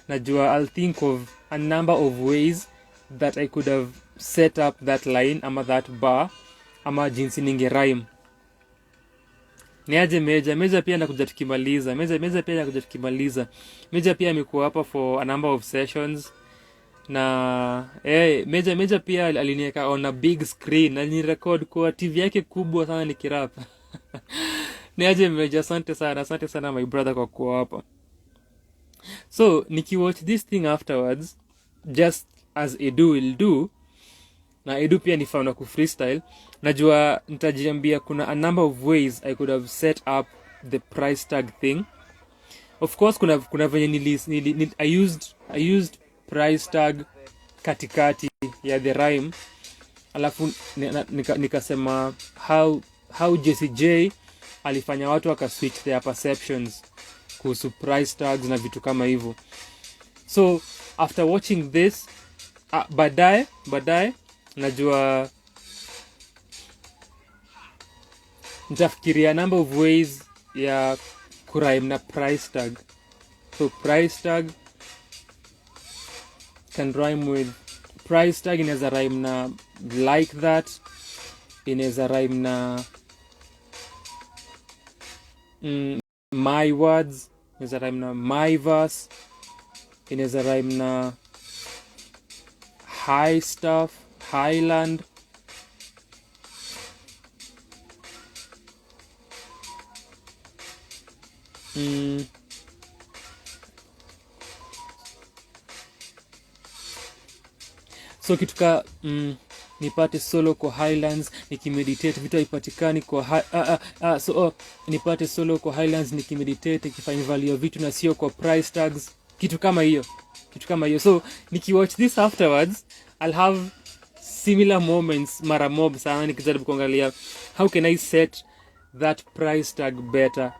najua I'll think of a number of ways that I could have set up that line ama that bar ama jinsi ninge rhyme. Niaje Meja pia nakuja tukimaliza. Meja pia amekuwa hapa for a number of sessions. Na Meja pia aliniweka on a big screen, alinirecord kwa TV yake kubwa sana nikirap. Niaje Meja, asante sana my brother kwa kuwa hapa. So nikiwatch this thing afterwards, just as Edu will do, na Edu pia ni fan wa ku freestyle, najua nitajiambia kuna a number of ways I could have set up the price tag thing. Of course kuna venye I used price tag katikati ya the rhyme, alafu nikasema how JCJ alifanya watu waka switch their perceptions kuhusu price tags na vitu kama hivyo. So after watching this, baadaye najua nitafikiria number of ways ya kurhyme na price tag. So price tag can rhyme with price tag, inaweza rhyme na like that, inaweza rhyme na my words, inaweza rhyme na my verse, inaweza rhyme na high stuff, highland. So kituka nipate solo kwa highlands nikimeditate, vitu haipatikani kwa nipate solo kwa highlands nikimeditate, ikifanya value vitu na sio kwa price tags, kitu kama hiyo. So nikiwatch this afterwards, I'll have similar moments mara mob sana, nikijaribu kuangalia how can I set that price tag better.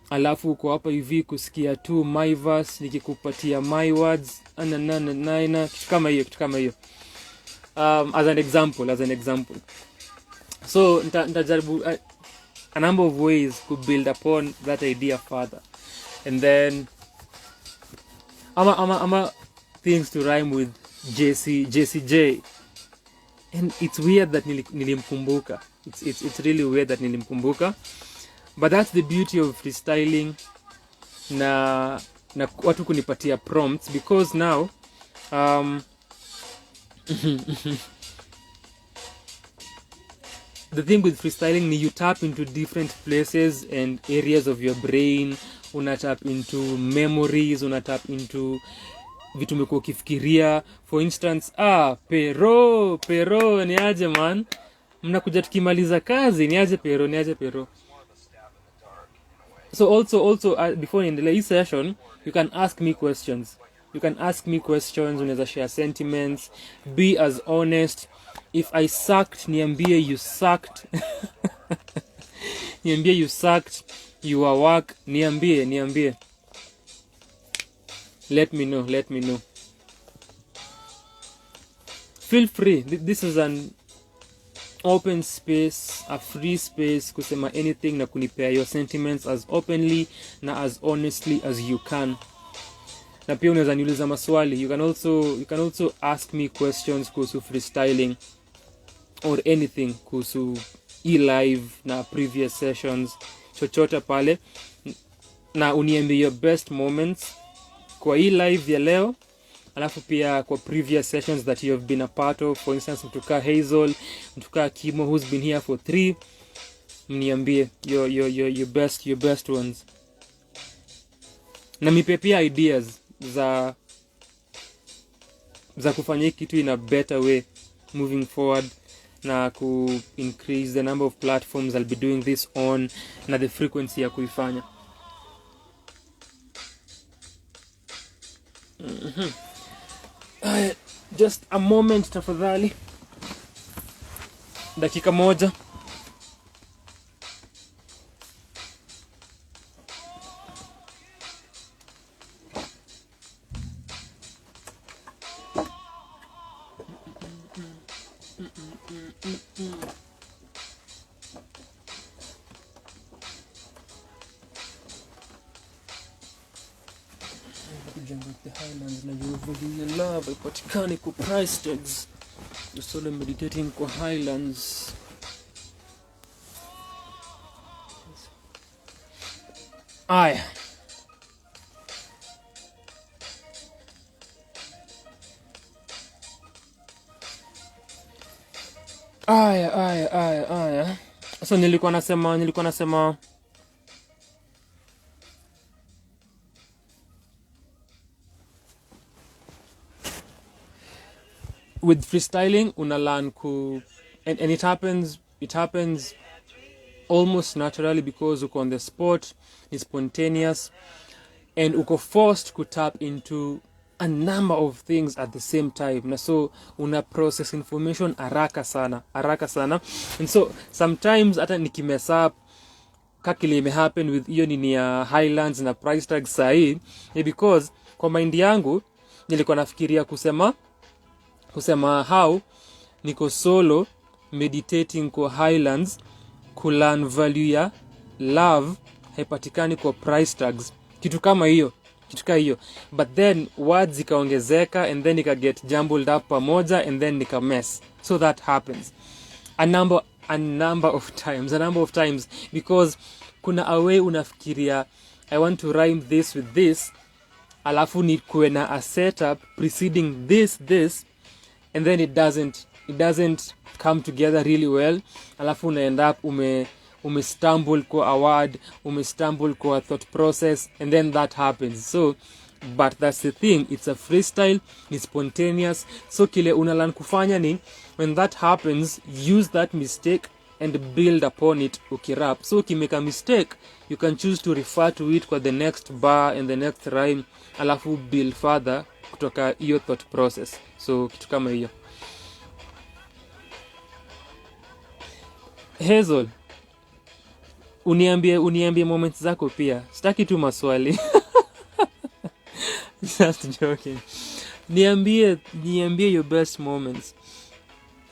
Alafu uko hapa hivi kusikia tu my verse, nikikupatia my words kitu kama hiyo. As an example. So nitajaribu a number of ways to build upon that idea further, and then ama things to rhyme with JCJ. And it's weird that nilimkumbuka. It's really weird that nilimkumbuka. But that's the beauty of freestyling na watu kunipatia prompts, because now the thing with freestyling ni you tap into different places and areas of your brain. Una tap into memories, una tap into vitu umekuwa ukifikiria. For instance, pero niaje man, mnakuja tukimaliza kazi, niaje pero. So also before in the session, you can ask me questions. Unaweza share sentiments, be as honest. If I sucked, niambie you sucked. Niambie you sucked, your work, niambie. Let me know. Feel free. This is an open space, a free space kusema anything na kunipea your sentiments as openly na as honestly as you can. Na pia unaweza niuliza maswali. You can also ask me questions kuhusu freestyling or anything kuhusu live na previous sessions, chochote pale, na uniambie your best moments kwa live ya leo, alafu pia kwa previous sessions that you have been a part of. For instance, mtuka Hazel, mtuka Kimo who's been here for 3, mniambie your best ones, na mipe pia ideas za kufanya kitu in a better way moving forward, na ku increase the number of platforms I'll be doing this on, na the frequency ya kuifanya. Just a moment tafadhali, dakika moja. The Highlands na yuvulia love ipatikane kwa price tags. You're solo meditating kwa Highlands. Aya. So nilikuwa nasema with freestyling una learn and it happens almost naturally, because uko on the spot, it's spontaneous, and uko forced to tap into a number of things at the same time, na so una process information haraka sana. And so sometimes hata nikimess up kakile ime happen with hiyo nini ya Highlands na price tag sahi, because kwa mind yangu nilikuwa nafikiria kusema how niko solo meditating kwa Highlands, kulearn value ya love haipatikani kwa price tags, kitu kama hiyo, but then words ikaongezeka and then ika get jumbled up pamoja and then nika mess. So that happens a number of times, because kuna a way unafikiria I want to rhyme this with this, alafu ni kuwe na a setup preceding this, and then it doesn't come together really well, alafu una end up stumble kwa a word, stumble kwa a thought process, and then that happens. So but that's the thing, it's a freestyle, it's spontaneous. So kile unalan kufanya ni when that happens, use that mistake and build upon it ukirap. So ukimake a mistake, you can choose to refer to it kwa the next bar and the next rhyme, alafu build further kutoka hiyo thought process. So kitu kama hiyo. Hazel, uniambie moments zako pia. Sitaki tu maswali. Just joking. Niambie your best moments.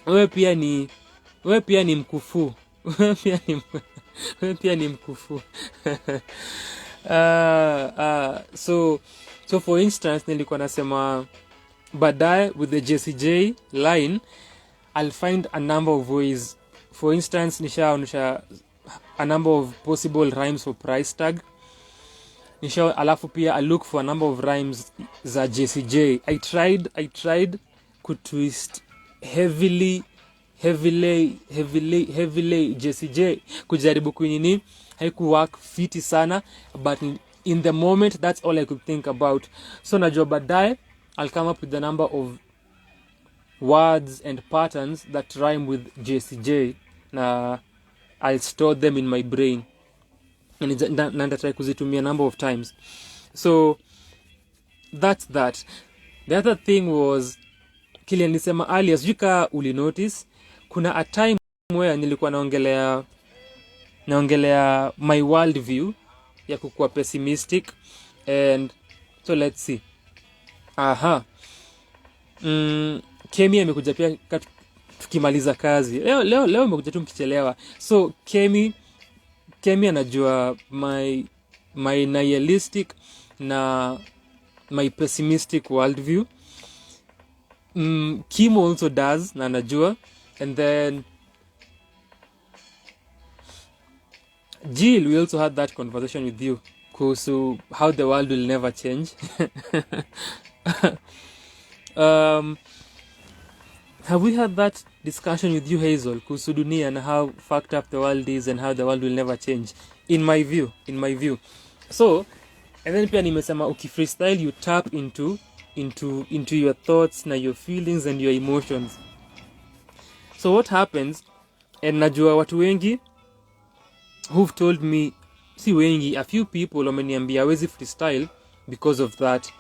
Wewe pia ni mkufu. Wewe pia ni mkufu. So for instance, nilikuwa nasema baadaye with the JCJ line, I'll find a number of ways. For instance, nishaonesha a number of possible rhymes for price tag. Alafu pia I look for a number of rhymes za JCJ. I tried kutwist heavily JCJ kujaribu kuinini, haikuwork fiti sana, but in the moment that's all I could think about. So najua baadaye I'll come up with a number of words and patterns that rhyme with JCJ na I'll store them in my brain and try kuzitumia a number of times. So that's that. The other thing was kile nilisema earlier, sijui ka uli notice kuna a time where nilikuwa naongelea my world view ya kukuwa pessimistic, and so let's see. Kemi amekuja pia tukimaliza kazi. Leo amekuja tu mkichelewa. So Kemi anajua my nihilistic na my pessimistic worldview. Kimo also does na anajua. And then Jill, we also had that conversation with you kuhusu how the world will never change. Have we had that discussion with you, Hazel, kuhusu dunia and how fucked up the world is and how the world will never change? In my view. So, and then pia nimesema freestyle, you tap into your thoughts na your feelings and your emotions. So what happens, and najua watu wengi who've told me, si wengi, a few people wameniambia hawezi freestyle because of that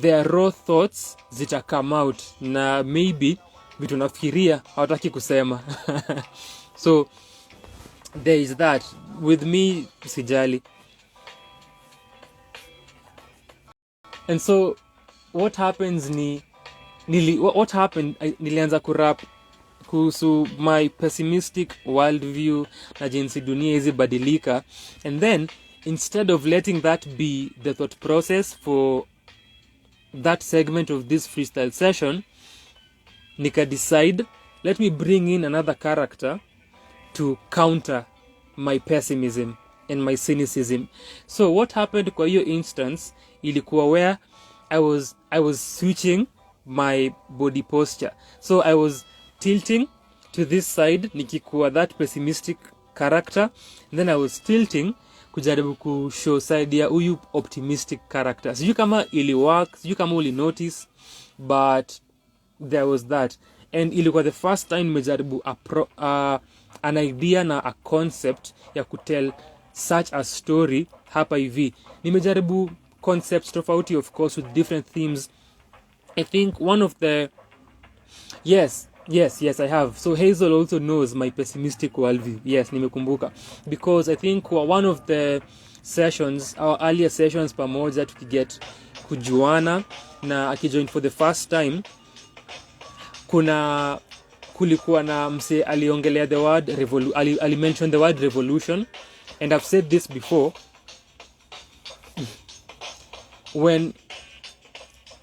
their raw thoughts zita come out na maybe vitu nafikiria hawataki kusema. So there is that. With me sijali. And so what happens nilianza kurap kuhusu my pessimistic worldview na jinsi dunia hizi badilika, and then instead of letting that be the thought process for that segment of this freestyle session, nika decide, let me bring in another character to counter my pessimism and my cynicism. So what happened kwa hiyo instance ilikuwa where I was switching my body posture. So I was tilting to this side nikikuwa that pessimistic character, and then I was tilting kujaribu kushow side ya huyu optimistic character. Sijui kama ili work, sijui kama uli notice, but there was that. And ilikuwa the first time nimejaribu an idea na a concept ya kutell such a story hapa hivi. Nimejaribu concepts tofauti, of course, with different themes. I think one of the yes I have. So Hazel also knows my pessimistic worldview. Yes, nimekumbuka, because I think one of the sessions, our earlier sessions pamoja tukiget kujuana na akijoin for the first time, kulikuwa na mse aliongelea the word ali mention the word revolution, and I've said this before. When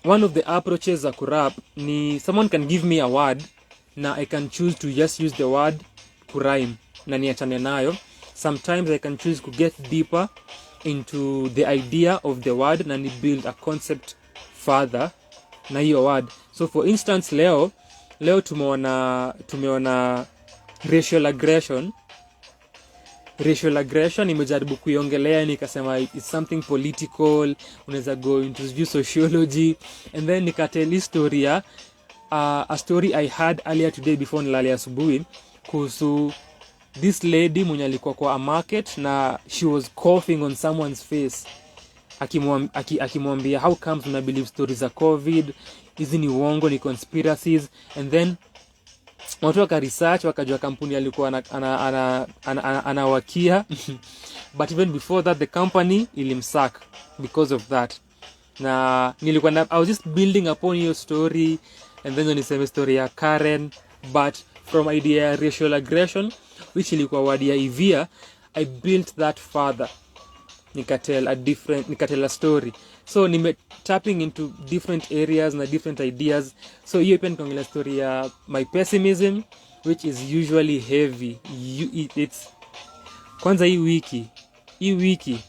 one of the approaches za kurap ni someone can give me a word na I can choose to just use the word kurime na niachane nayo. Sometimes I can choose to get deeper into the idea of the word na ni build a concept further na hiyo word. So for instance, leo tumeona racial aggression imejaribu kuiongelea, nikasema it's something political, unaweza go into sociology, and then nikatell historia a story I had earlier today before nilale asubuhi kuhusu this lady mwenye alikuwa kwa a market na she was coughing on someone's face, akimwambia how comes una believe stories za covid, hizi ni uongo, ni conspiracies. And then watu waka research wakajua kampuni alikuwa anawakia but even before that the company ilimsack because of that. Na I was just building upon your story, and then niseme story ya Karen, but from idea ya racial aggression which ilikuwa word ya ivia, I built that further, nikatell a story. So nime tapping into different areas na different ideas. So hiyo pia nikaongelea story ya my pessimism, which is usually heavy. kwanza hii wiki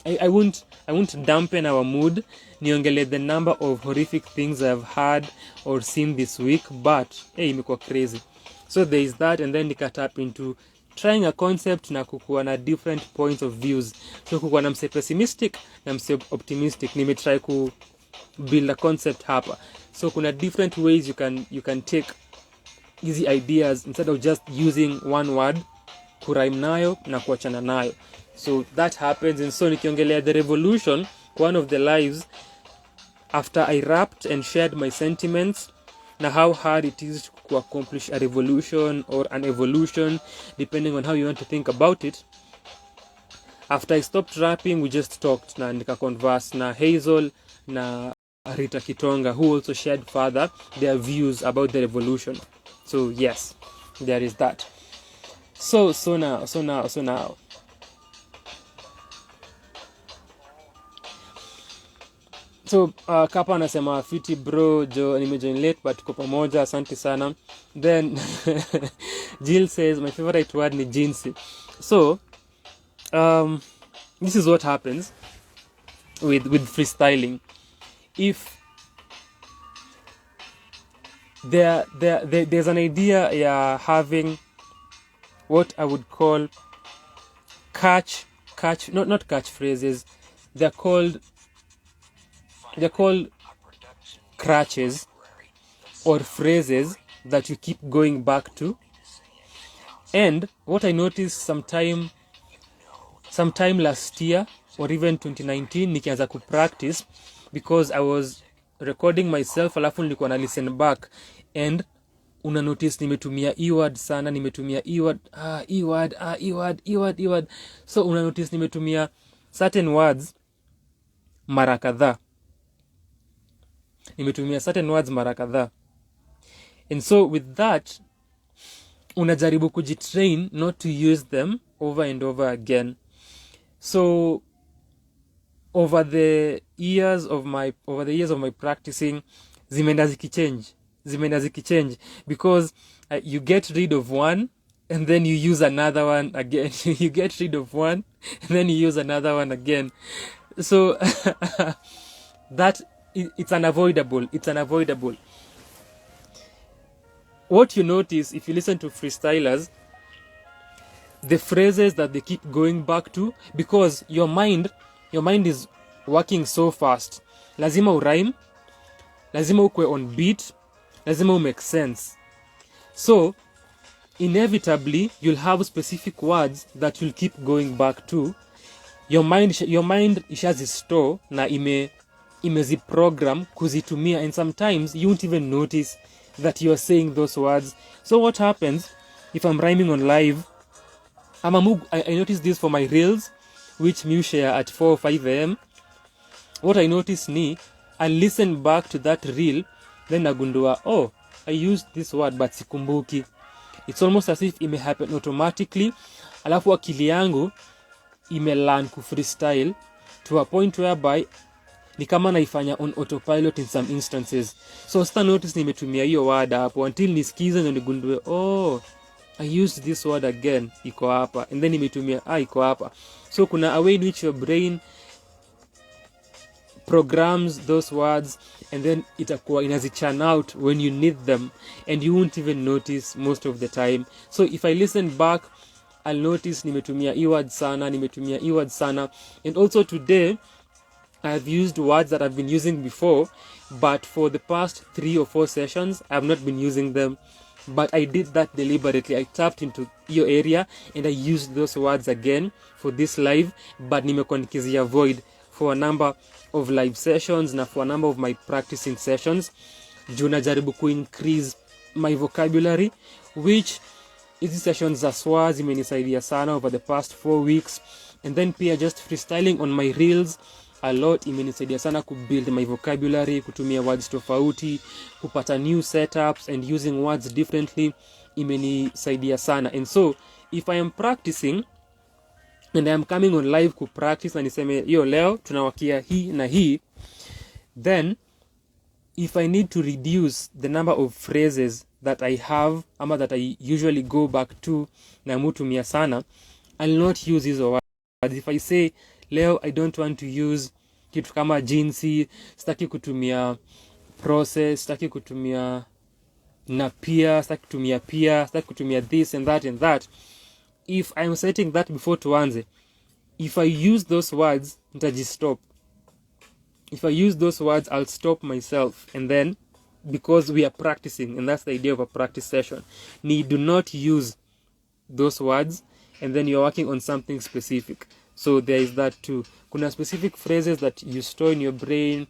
I won't dampen our mood niongele the number of horrific things I've heard or seen this week, but imekuwa crazy. So there is that, and then nikatap into trying a concept na kukuwa na different points of views. So kukuwa na mse pessimistic na mse optimistic. Nimetry ku build a concept hapa. So kuna different ways you can take easy ideas instead of just using one word kurime nayo na kuachana nayo. So that happens. And so nikiongelea the revolution, one of the lives after I rapped and shared my sentiments na how hard it is to accomplish a revolution or an evolution, depending on how you want to think about it. After I stopped rapping, we just talked na nika converse na Hazel na Rita Kitonga, who also shared further their views about the revolution. So yes, there is that. So now so Kapa anasema fiti bro jo nimejoin late but tuko pamoja, asante sana. Then Jill says my favorite word ni jinsi. So this is what happens with freestyling. If there's an idea having what I would call not catchphrases, they're called crutches or phrases that you keep going back to. And what I noticed sometime last year or even 2019 nikianza ku practice, because I was recording myself alafu nilikuwa na listen back, and una notice nimetumia e-word sana, nimetumia e-word. So una notice nimetumia certain words mara kadhaa. And so with that unajaribu kujitrain not to use them over and over again. So over the years of my practicing zimeenda zikichange because you get rid of one and then you use another one again. You get rid of one and then you use another one again. So that it's unavoidable. What you notice if you listen to freestylers, the phrases that they keep going back to, because your mind is working so fast. Lazima urhyme, lazima ukwe on beat, lazima make sense. So inevitably you'll have specific words that you'll keep going back to. Your mind ishazistore na imeziprogram kuzitumia, and sometimes you won't even notice that you are saying those words. So what happens if I'm rhyming on live? I notice this for my reels, which me share at 4 or 5 a.m. What I notice I listen back to that reel, then nagundua, I used this word but sikumbuki. It's almost as if it may happen automatically. Alafu akili yangu learn ku freestyle to a point whereby ni kama naifanya on autopilot in some instances. So sta notice nimetumia hiyo word hapo until nisikize na nigundue, I used this word again, iko hapa, and then nimetumia iko hapa. So kuna a way in which your brain programs those words, and then itakuwa inazichurn out when you need them, and you won't even notice most of the time. So if I listen back, I'll notice nimetumia e-word sana. And also today I've used words that I've been using before, but for the past 3 or 4 sessions I've not been using them. But I did that deliberately. I tapped into your area and I used those words again for this live, but nimekuwa nikiziavoid for a number of live sessions na for a number of my practicing sessions. Juu najaribu ku increase my vocabulary, which hizi sessions za swa zimenisaidia sana over the past 4 weeks. And then pia just freestyling on my reels a lot imenisaidia sana ku build my vocabulary, kutumia words tofauti, kupata new setups and using words differently imenisaidia sana. And so if I am practicing and I am coming on live ku practice na niseme leo tunawakia hii na hii, then if I need to reduce the number of phrases that I have ama that I usually go back to na mutumia sana, I'll not use hizo words. If I say leo I don't want to use kitu kama jinsi, sitaki kutumia process, sitaki kutumia na pia, sitaki kutumia pia, sitaki kutumia this and that, if I'm setting that before tuanze, if I use those words nitajistop. If I use those words, I'll stop myself. And then, because we are practicing, and that's the idea of a practice session, do not use those words, and then you're working on something specific. So there is that too. Kuna specific phrases that you store in your brain,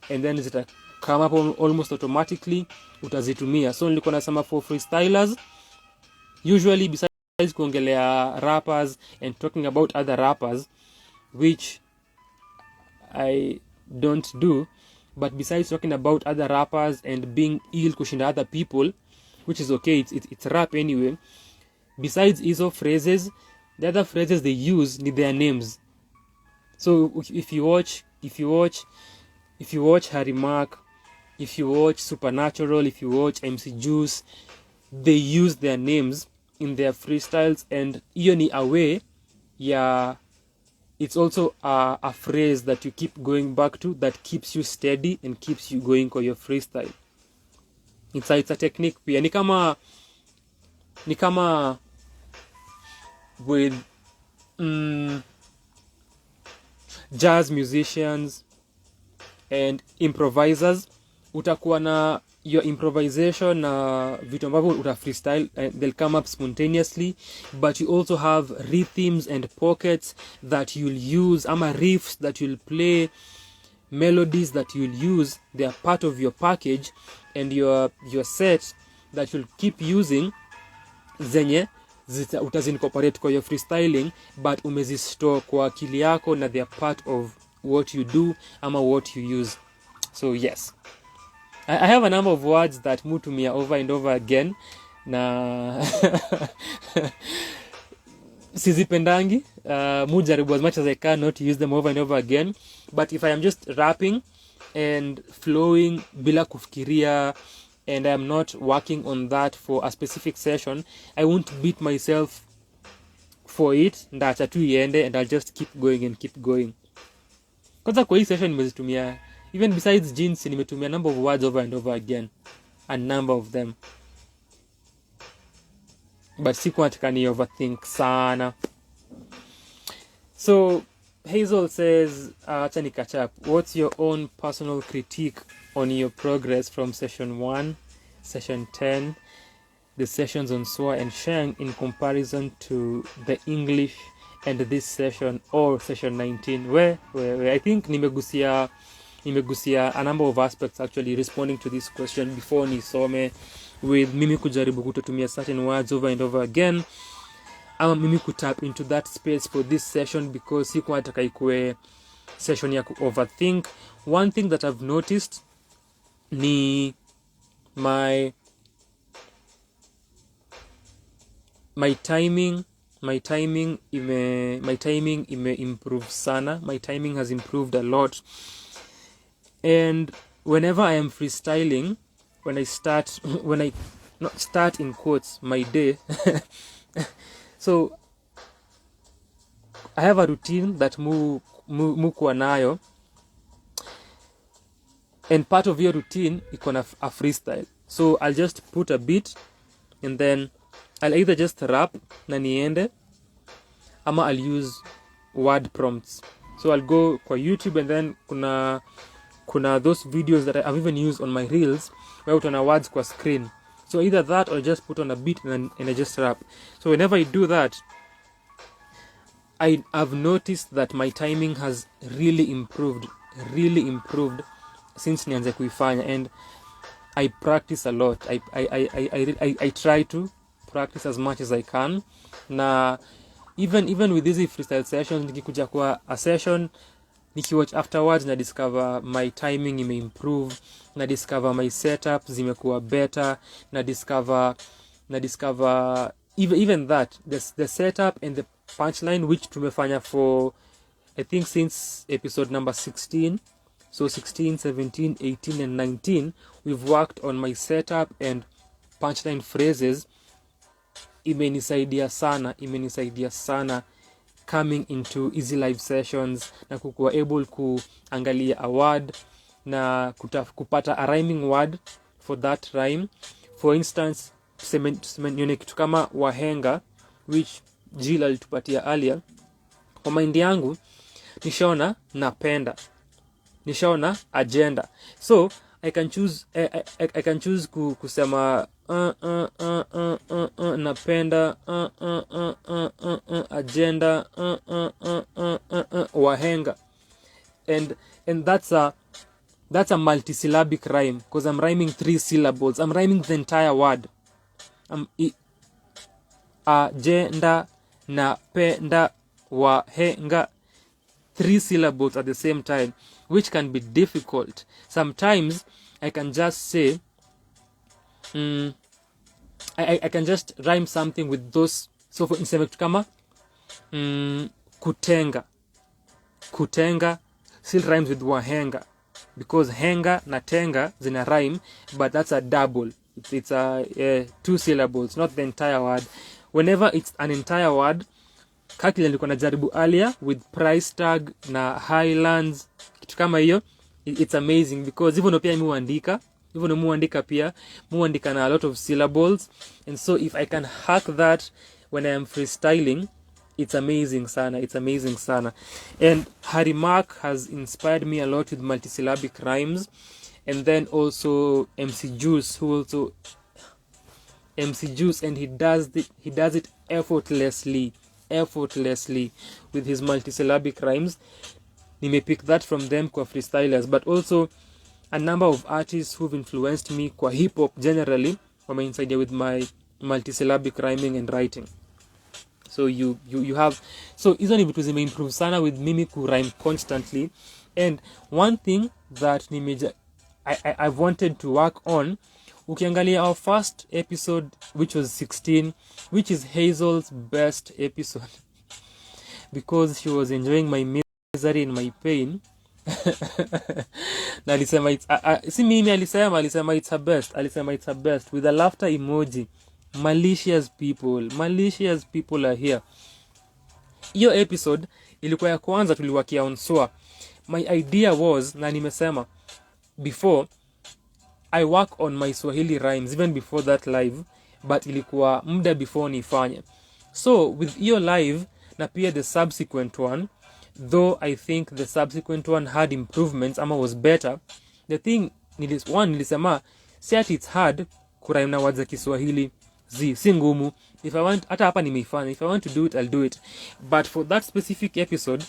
and then zita come up almost automatically, utazitumia. So nilikuwa nasema for freestylers, usually besides kuongelea rappers and talking about other rappers, which I don't do, but besides talking about other rappers and being ill kushinda other people, which is okay, it's rap anyway, besides hizo phrases, the other phrases they use need their names. So if you watch Harry Mark, if you watch Supernatural, if you watch MC Juice, they use their names in their freestyles, and hiyo ni a way ya, it's also a phrase that you keep going back to that keeps you steady and keeps you going kwa your freestyle. It's a technique pia. Ni kama with jazz musicians and improvisers, utakuwa na your improvisation na vitu ambavyo uta freestyle, they'll come up spontaneously, but you also have rhythms and pockets that you'll use, ama riffs that you'll play, melodies that you'll use. They are part of your package and your set that you'll keep using, zenye utazincorporate kwa your freestyling, but umezistore kwa akili yako na they are part of what you do ama what you use. So yes, I have a number of words that mutumia over and over again na sizipendangi, mujaribu as much as I can not to use them over and over again, but if I am just rapping and flowing bila kufikiria and I am not working on that for a specific session, I won't beat myself for it, ndacha tu iende and I'll just keep going and keep going. Kwanza kwa hii session nimezitumia, even besides jeans, nimetumia number of words over and over again, a number of them, but sikuwa nataka ni overthink sana. So Hazel says, acha ni catch up, what's your own personal critique on your progress from session 1, session 10, the sessions on Swa and Sheng in comparison to the English and this session or session 19? Where I think nimegusia a number of aspects actually responding to this question before nisome, with mimi kujaribu kutotumia certain words over and over again, ama mimi kutap into that space for this session because sikuwa nataka ikuwe session ya overthink. One thing that I've noticed ni my timing improve sana. My timing has improved a lot, and whenever I am freestyling, when I not start in quotes my day so I have a routine that mukuwa nayo, and part of your routine iko na a freestyle. So I'll just put a beat and then I'll either just rap na niende, ama I'll use word prompts. So I'll go kwa YouTube and then kuna those videos that I've even used on my reels where utaona words kwa screen. So either that or just put on a beat and I just rap. So whenever I do that, I've noticed that my timing has really improved since nianze kuifanya, and I practice a lot. I try to practice as much as I can. Na even with these freestyle sessions, nikikuja kwa a session, nikiwatch afterwards na discover my timing improve, na discover my setup zimekuwa better, na discover even that the setup and the punchline which tumefanya for I think since episode number 16, So 16, 17, 18 and 19, we've worked on my setup and punchline phrases. Imenisaidia sana coming into easy live sessions na kukuwa able kuangalia a word na kupata a rhyming word for that rhyme. For instance, tuseme kitu kama wahenga, which Jill alitupatia earlier. Kwa mind yangu nishaona napenda, nishaona agenda, so I can choose kusema napenda agenda wahenga, and that's a multisyllabic rhyme because I'm rhyming 3 syllables. I'm rhyming the entire word. Agenda napenda wahenga, 3 syllables at the same time, which can be difficult. Sometimes I can just say I can just rhyme something with those. So for instance, kama kutenga still rhymes with wahenga because henga na tenga zina rhyme, but that's a double. It's a 2 syllables, not the entire word. Whenever it's an entire word, kakile nilikuwa najaribu earlier with price tag na highlands, kitu kama hiyo, it's amazing because even pia muandika pia muandika na a lot of syllables, and so if I can hack that when I am freestyling, it's amazing sana. And her remark has inspired me a lot with multisyllabic rhymes. And then also MC Juice, and he does it effortlessly with his multisyllabic rhymes. Nimepick that from them kwa freestylers, but also a number of artists who've influenced me kwa hip hop generally wameinsaidia with my multisyllabic rhyming and writing. So you have, so hizo ni vitu zimeimprove sana with mimi ku rhyme constantly. And one thing that I've wanted to work on, ukiangalia our first episode, which was 16, which is Hazel's best episode because she was enjoying my misery and my pain. Na alisema si mimi alisema it's her best with a laughter emoji. Malicious people are here. Hiyo episode ilikuwa ya kwanza tuliwakia on SOA. My idea was, na nimesema before, I work on my Swahili rhymes even before that live, but ilikuwa muda before nifanye. So with hiyo live na pia the subsequent one, though I think the subsequent one had improvements ama was better, the thing nilisema si ati it's hard kurhyme na words za Kiswahili, si ngumu. If I want, hata hapa nimeifanya, if I want to do it, I'll do it. But for that specific episode,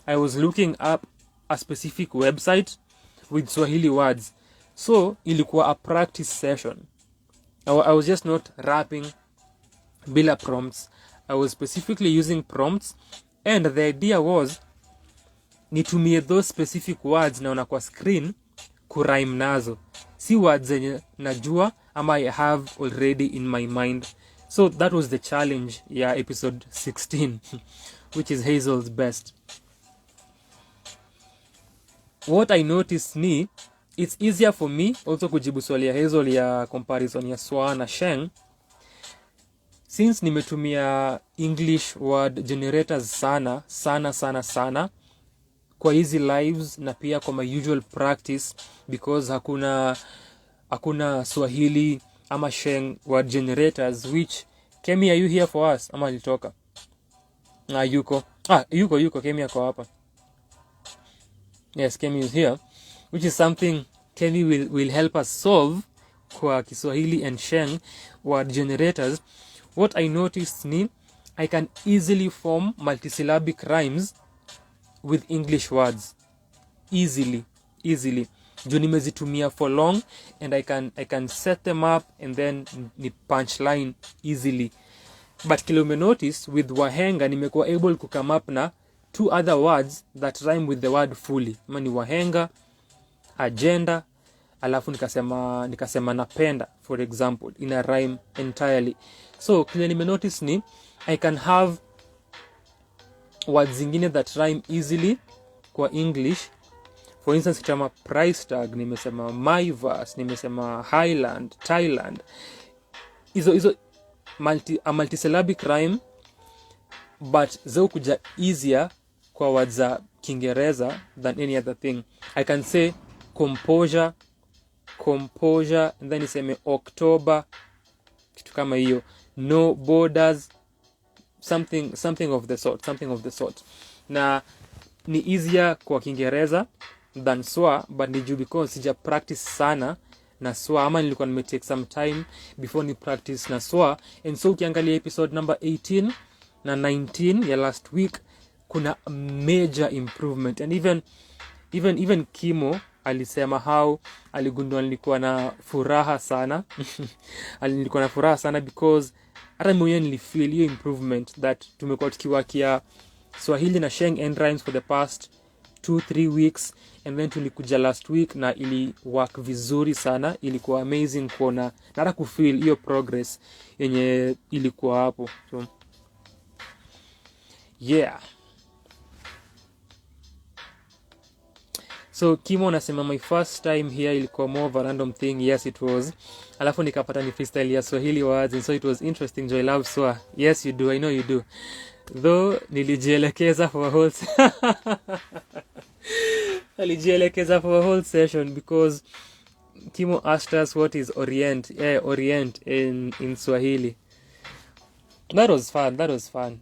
I was looking up a specific website with Swahili words. So ilikuwa a practice session. I was just not rapping bila prompts. I was specifically using prompts, and the idea was nitumie those specific words naona kwa screen kurhyme nazo, si words zenye najua ama I have already in my mind. So that was the challenge episode 16 which is Hazel's best. What I noticed ni it's easier for me also kujibu swali ya Hazel ya comparison ya swa na sheng, since nimetumia English word generators sana kwa hizi lives na pia kwa my usual practice, because hakuna Swahili ama sheng word generators. Which Kemi, are you here for us ama alitoka? Yuko Kemi ako hapa. Yes, Kemi is here, which is something Kemi will help us solve kwa Kiswahili and sheng word generators. What I noticed ni I can easily form multisyllabic rhymes with English words easily juu nimezitumia for long, and I can set them up and then ni punchline easily. But kile notice with wahenga nimekuwa able to come up na 2 other words that rhyme with the word fully. Ni wahenga, agenda, alafu nikasema napenda, for example, in a rhyme entirely. So kile notice ni I can have words zingine that rhyme easily kwa English For instance, kama price tag, nimesema my verse, nimesema highland, Thailand. Hizo multisyllabic rhyme, but zao kuja easier kwa words za Kiingereza than any other thing. I can say composure, and then niseme October, kitu kama hiyo. No borders, something of the sort. Na ni easier kwa Kiingereza than swa, but ni juu because sija practice sana na swa, ama nilikuwa take some time before ni practice na swa. And so ukiangalia episode number 18 na 19 ya last week, kuna major improvement. And even Kimo alisema how aligundua nilikuwa na furaha sana nilikuwa na furaha sana because hata mwenyewe nilifeel hiyo improvement that tumekuwa tukiwakia Swahili na Sheng end rhymes for the past 2-3 weeks, and then tulikuja last week na ili work vizuri sana. Ilikuwa amazing kuona na hata kufeel hiyo progress yenye ilikuwa hapo. So yeah. So Kimo nasema my first time here ilikuwa more of a random thing. Yes it was. Alafu nikapata ni freestyle ya Swahili words, and so it was interesting. I love swa. Yes you do, I know you do. Though nilijielekeza for a whole nilijielekeza for a whole session because Kimo asked us what is orient in Swahili. That was fun.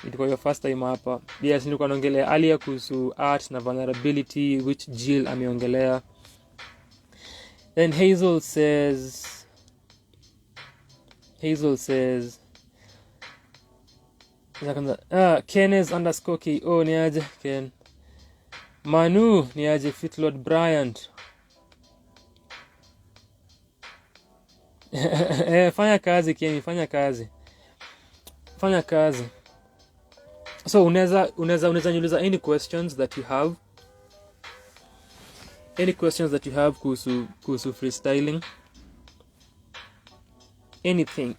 It was your first time hapa. Yes, nilikuwa naongelea earlier kuhusu art na vulnerability, which Jill ameongelea. Then Hazel says Kenneth_KO niaje Ken. Manu niaje Fitlord Bryant. Fanya kazi Kemi, fanya kazi. So unaweza niuliza any questions that you have. Any questions that you have kuhusu freestyling. Anything.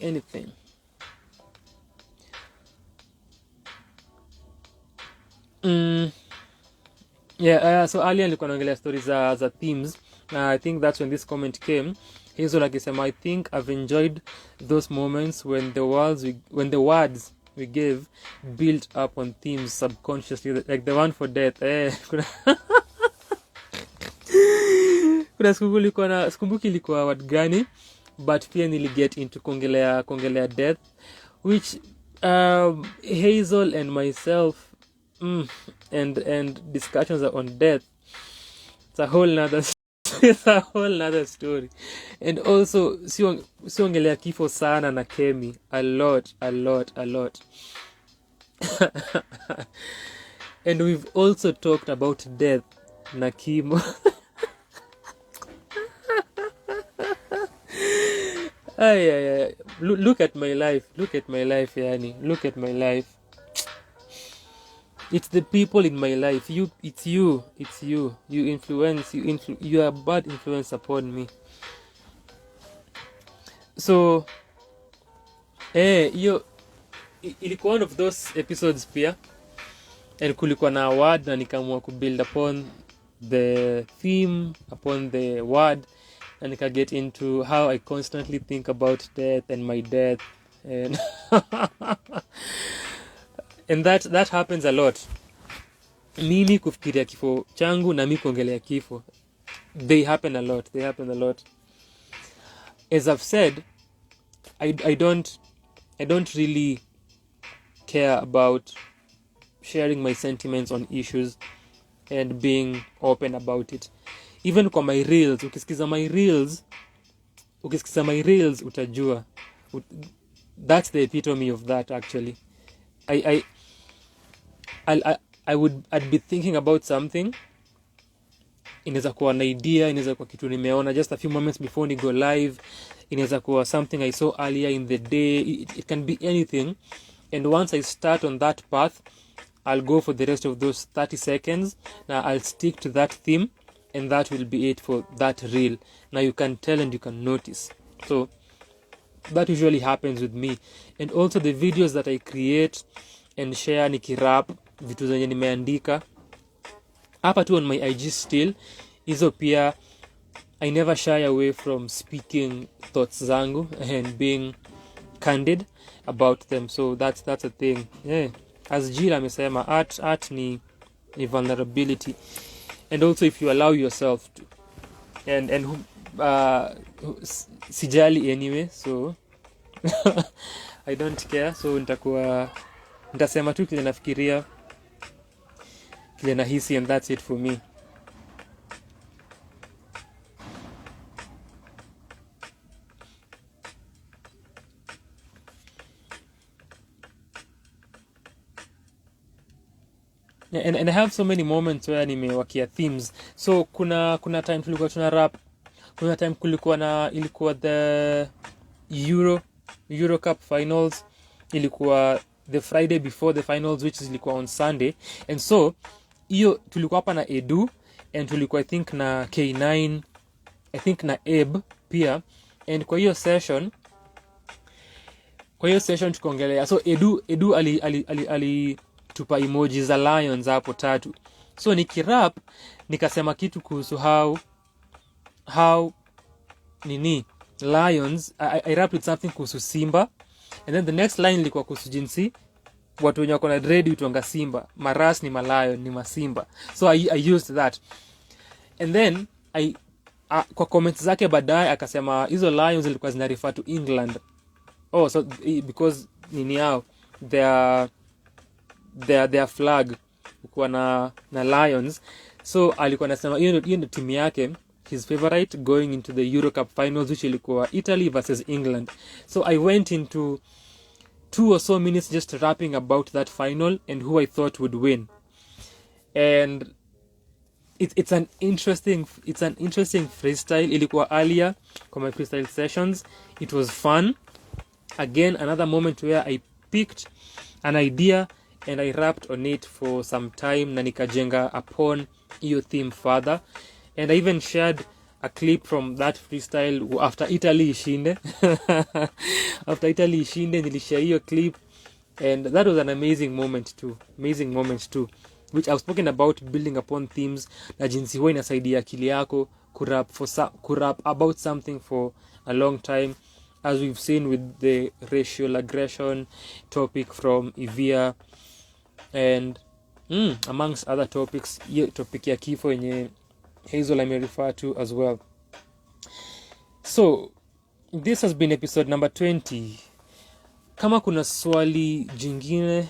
Yeah, so earlier nilikuwa naongelea stories za themes. I think that's when this comment came. Hazel akisema I think I've enjoyed those moments when the words we gave built up on themes subconsciously, like the one for death. Kuna sikumbuki ilikuwa word gani, but pia niliget into kongelea death, which Hazel and myself and discussions on death, it's a whole nother story. And also siongelea kifo sana na Kemi a lot. And we've also talked about death na Kimo. Look at my life yani. Look at my life. It's the people in my life. It's you. You are a bad influence upon me. So ilikuwa one of those episodes pia, and kulikuwa na word na nikaamua kubuild upon the theme, upon the word, and nika get into how I constantly think about death and my death, and and that happens a lot. Mimi kufikiria kifo changu na mimi kuongelea kifo, they happen a lot. As I've said, I don't really care about sharing my sentiments on issues and being open about it. Even kwa my reels, ukisikiza my reels utajua. That's the epitome of that actually. I'd be thinking about something. Inaweza kuwa an idea, inaweza kuwa kitu nimeona just a few moments before ni go live, inaweza kuwa something I saw earlier in the day. It can be anything, and once I start on that path, I'll go for the rest of those 30 seconds. Now I'll stick to that theme, and that will be it for that reel. Now you can tell and you can notice. So that usually happens with me. And also the videos that I create and share nikirap vitu zenye nimeandika, hapa tu on my IG still, hizo pia I never shy away from speaking thoughts zangu and being candid about them. So that's a thing. Yeah. As Jill amesema, art ni vulnerability. And also if you allow yourself to. And sijali anyway, so I don't care. So nitasema tu kile nafikiria, kile nahisi, and that's it for me. And I have so many moments where nimewakia themes. So kuna time tulikuwa tuna rap, kuna time ilikuwa the Euro Cup finals, ilikuwa the Friday before the finals, which ilikuwa on Sunday. And so hiyo tulikuwa hapa na Edu, and tulikuwa I think na K9, I think na Eb pia. And kwa hiyo session tukaongelea, so Edu ali tupa emoji za lions hapo 3. So nikirap nikasema kitu kuhusu how lions, I rap with something kuhusu simba, and then the next line ilikuwa kuhusu jinsi watu wenye wako na dread huitwanga simba, maras ni malayon ni masimba. So I used that, and then kwa comments zake baadaye akasema hizo lions zilikuwa zina refer to England. So because nini yao, their flag kuwa na lions. So alikuwa anasema hiyo ndio timu yake, his favorite going into the Euro Cup finals, which ilikuwa Italy versus England. So I went into 2 or so minutes just rapping about that final and who I thought would win. And it's an interesting freestyle. Ilikuwa earlier kwa my freestyle sessions. It was fun. Again, another moment where I picked an idea and I rapped on it for some time, na nikajenga upon hiyo theme further. And I even shared a clip from that freestyle after Italy ishinde. After Italy ishinde, nilishare hiyo clip, and that was an amazing moment too, which I've spoken about, building upon themes na jinsi huwa inasaidia akili yako kurap about something for a long time, as we've seen with the racial aggression topic from Ivia, and amongst other topics. Hiyo topic ya kifo yenye Hazel may refer to as well. So this has been episode number 20. Kama kuna swali jingine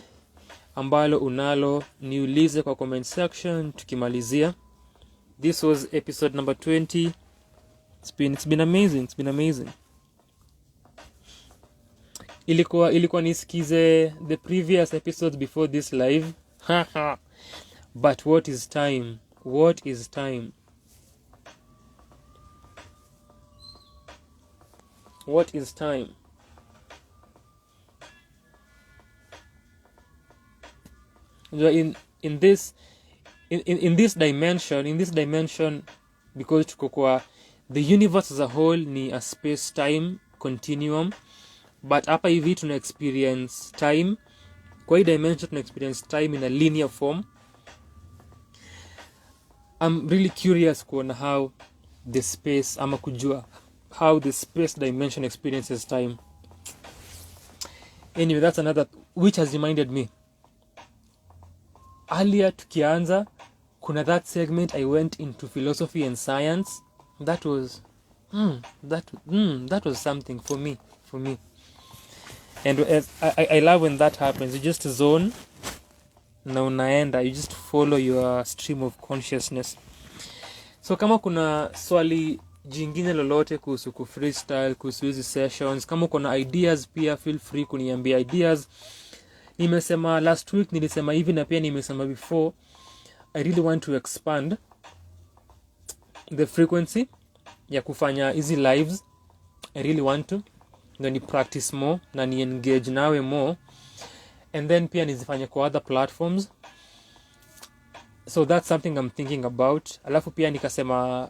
ambalo unalo, niulize kwa comment section tukimalizia. This was episode number 20. It's been amazing. Ilikuwa nisikize the previous episodes before this live. But what is time? In this dimension, because tuko kwa the universe as a whole ni a space time continuum, but hapa hivi tuna experience time, kwa hii dimension tuna experience time in a linear form. I'm really curious kuona how the space, ama kujua how the space dimension experiences time. Anyway, that's another, which has reminded me, earlier tukianza kuna that segment I went into philosophy and science. That was that was something for me. And I love when that happens. You just zone na unaenda, you just follow your stream of consciousness. So kama kuna swali jingine lolote kuhusu ku freestyle, kuhusu hizi sessions, kama kuna ideas pia feel free kuniambia ideas. Nimesema last week, nilisema hivi na pia nimesema before, I really want to expand the frequency ya kufanya hizi lives. I really want to, na ni practice more na ni engage nawe more, and then pia nizifanye kwa other platforms. So that's something I'm thinking about. Alafu pia nikasema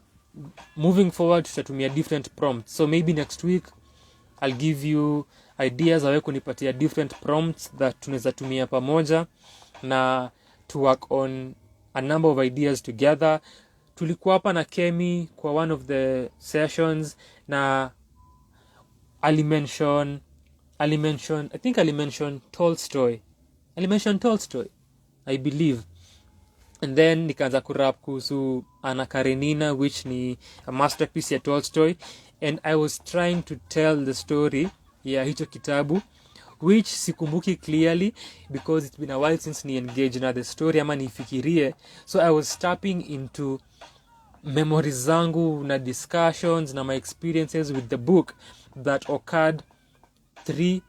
moving forward tutatumia different prompts. So maybe next week I'll give you ideas awe kunipatia different prompts that tunaweza tumia pamoja na to work on a number of ideas together. Tulikuwa hapa na Kemi kwa one of the sessions, na alimention Tolstoy, I believe. And then nikaanza kurap kuhusu Anna Karenina, which ni a masterpiece ya Tolstoy, and I was trying to tell the story ya hicho kitabu, which sikumbuki clearly because it's been a while since ni engage na the story ama nifikirie. So I was tapping into memories zangu na discussions na my experiences with the book that occurred 3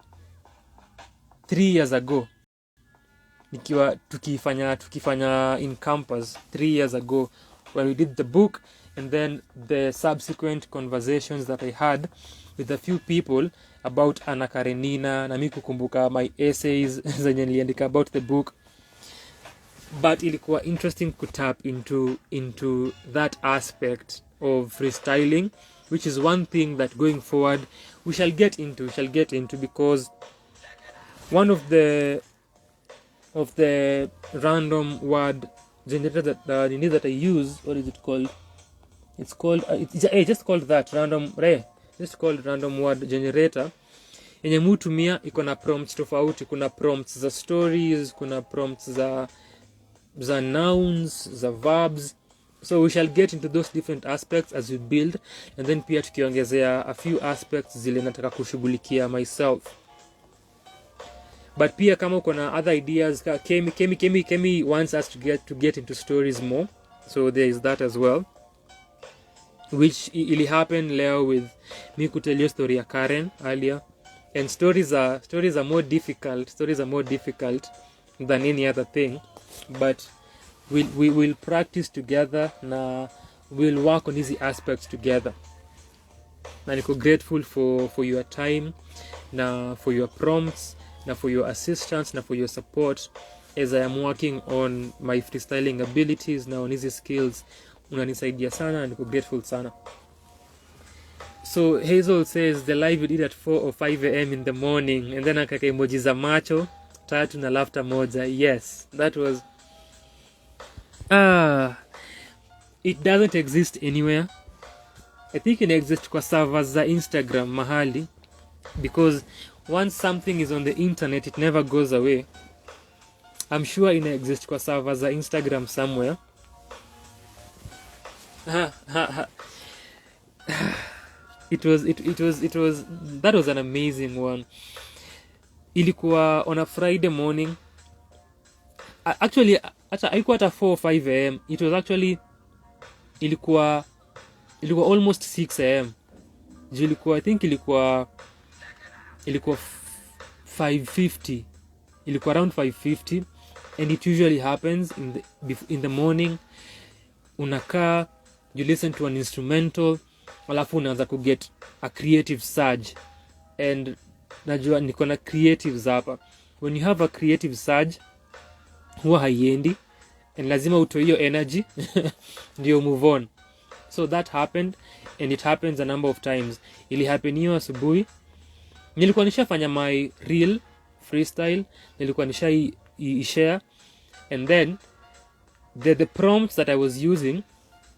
years ago, nikiwa tukifanya in campus 3 years ago, when we did the book, and then the subsequent conversations that I had with a few people about Anna Karenina, na mimi kukumbuka my essays zenye niliandika about the book. But ilikuwa interesting kutap into that aspect of freestyling, which is one thing that going forward we shall get into, because one of the random word generator that I use, what is it called? It's just called that random word generator. Yenye mutumia iko na prompts tofauti. Kuna prompts za stories, kuna prompts za nouns, za verbs. So we shall get into those different aspects as we build, and then pia tukiongezea a few aspects zile nataka kushughulikia myself. But pia kama uko na other ideas, Kemi wants us to get into stories more, so there is that as well, which ili happen leo with me kutelio story ya Karen earlier. And stories are more difficult than any other thing, but we will practice together na we'll work on these aspects together. Na niko grateful for your time, na for your prompts, na for your assistance, na for your support as I am working on my freestyling abilities na on these skills. Unanisaidia sana, niko grateful sana. So Hazel says the live you did at 4 or 5 a.m. in the morning, and then akaka emoji za macho 3 na laughter moja. Yes, that was it doesn't exist anywhere. I think it exists kwa servers za Instagram mahali, because once something is on the internet it never goes away. I'm sure it exists kwa servers za Instagram somewhere. It was that was an amazing one. Ilikuwa on a Friday morning. Actually haikuwa hata 4 or 5 a.m. It was actually ilikuwa almost 6 a.m. I think ilikuwa 5:50. Ilikuwa around 5:50, and it usually happens in the morning. Unakaa, you listen to an instrumental, alafu unaanza ku get a creative surge. And najua niko na creatives hapa. When you have a creative surge, huwa haiendi, and lazima utoe hiyo energy ndio move on. So that happened, and it happens a number of times. Ili happen hiyo asubuhi, nilikuwa nishafanya my real freestyle, nilikuwa share, and then the prompts that I was using,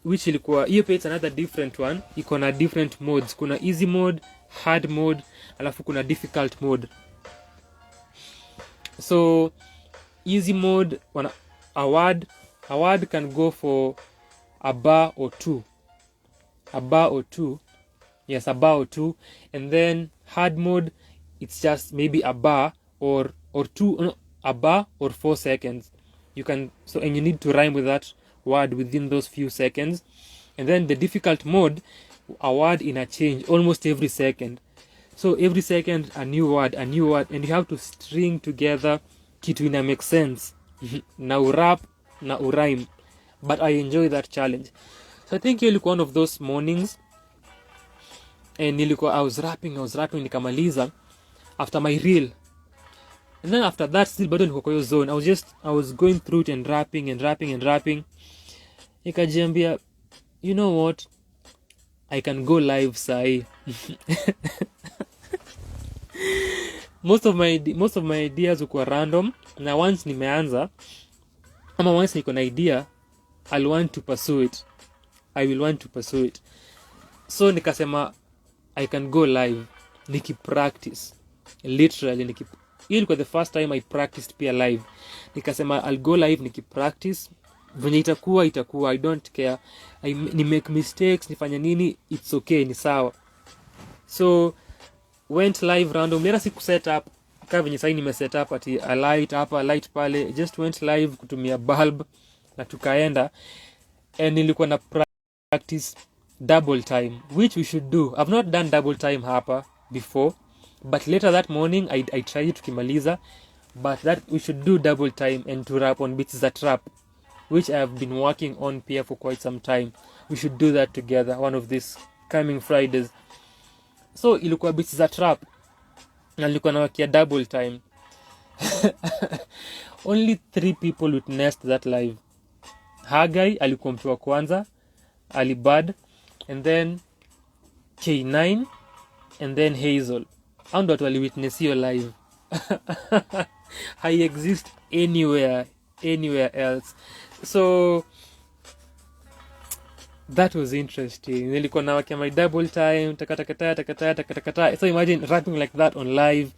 which ilikuwa hiyo page another different one, iko na different modes. Kuna easy mode, hard mode, alafu kuna difficult mode. So easy mode, a word can go for a bar or two. Yes, a bar or two. And then hard mode, it's just maybe a bar or two, no, a bar or 4 seconds. And you need to rhyme with that word within those few seconds. And then the difficult mode, a word in a change almost every second. So every second a new word, and you have to string together kitu ina make sense. Na urap na urhyme. But I enjoy that challenge. So I think ilikuwa one of those mornings, and I was rapping nikamaliza after my reel. And then after that still bado niko kwa hiyo zone. I was going through it and rapping. Nikajiambia, you know what? I can go live sahi. Most of my ideas were random. Na once nimeanza, ama once niko na idea, I'll want to pursue it. I will want to pursue it. So nikasema I can go live nikipractice, literally hii ilikuwa the first time I practiced pia live. Nikasema I'll go live nikipractice, venye itakuwa I don't care. Ni make mistakes, nifanya nini, it's okay, ni sawa. So went live random, nera siku set up kama venye sasa nime set up ati a light hapa, light pale, just went live kutumia bulb na tukaenda, and nilikuwa na practice double time, which we should do. I've not done double time hapa before, but later that morning I tried tukimaliza, but that we should do double time and to rap on beats that rap, which I have been working on pia for quite some time. We should do that together one of these coming Fridays. So ilikuwa beats za trap na nilikuwa nawakia double time. Only 3 people witnessed that live. Hagai alikuwa mtu wa kwanza, Alibad, and then K9, and then Hazel. Hao ndo watu waliwitness hiyo live. I exist anywhere else. So that was interesting. Nilikuwa nawakia my double time, takata. So imagine rapping like that on live,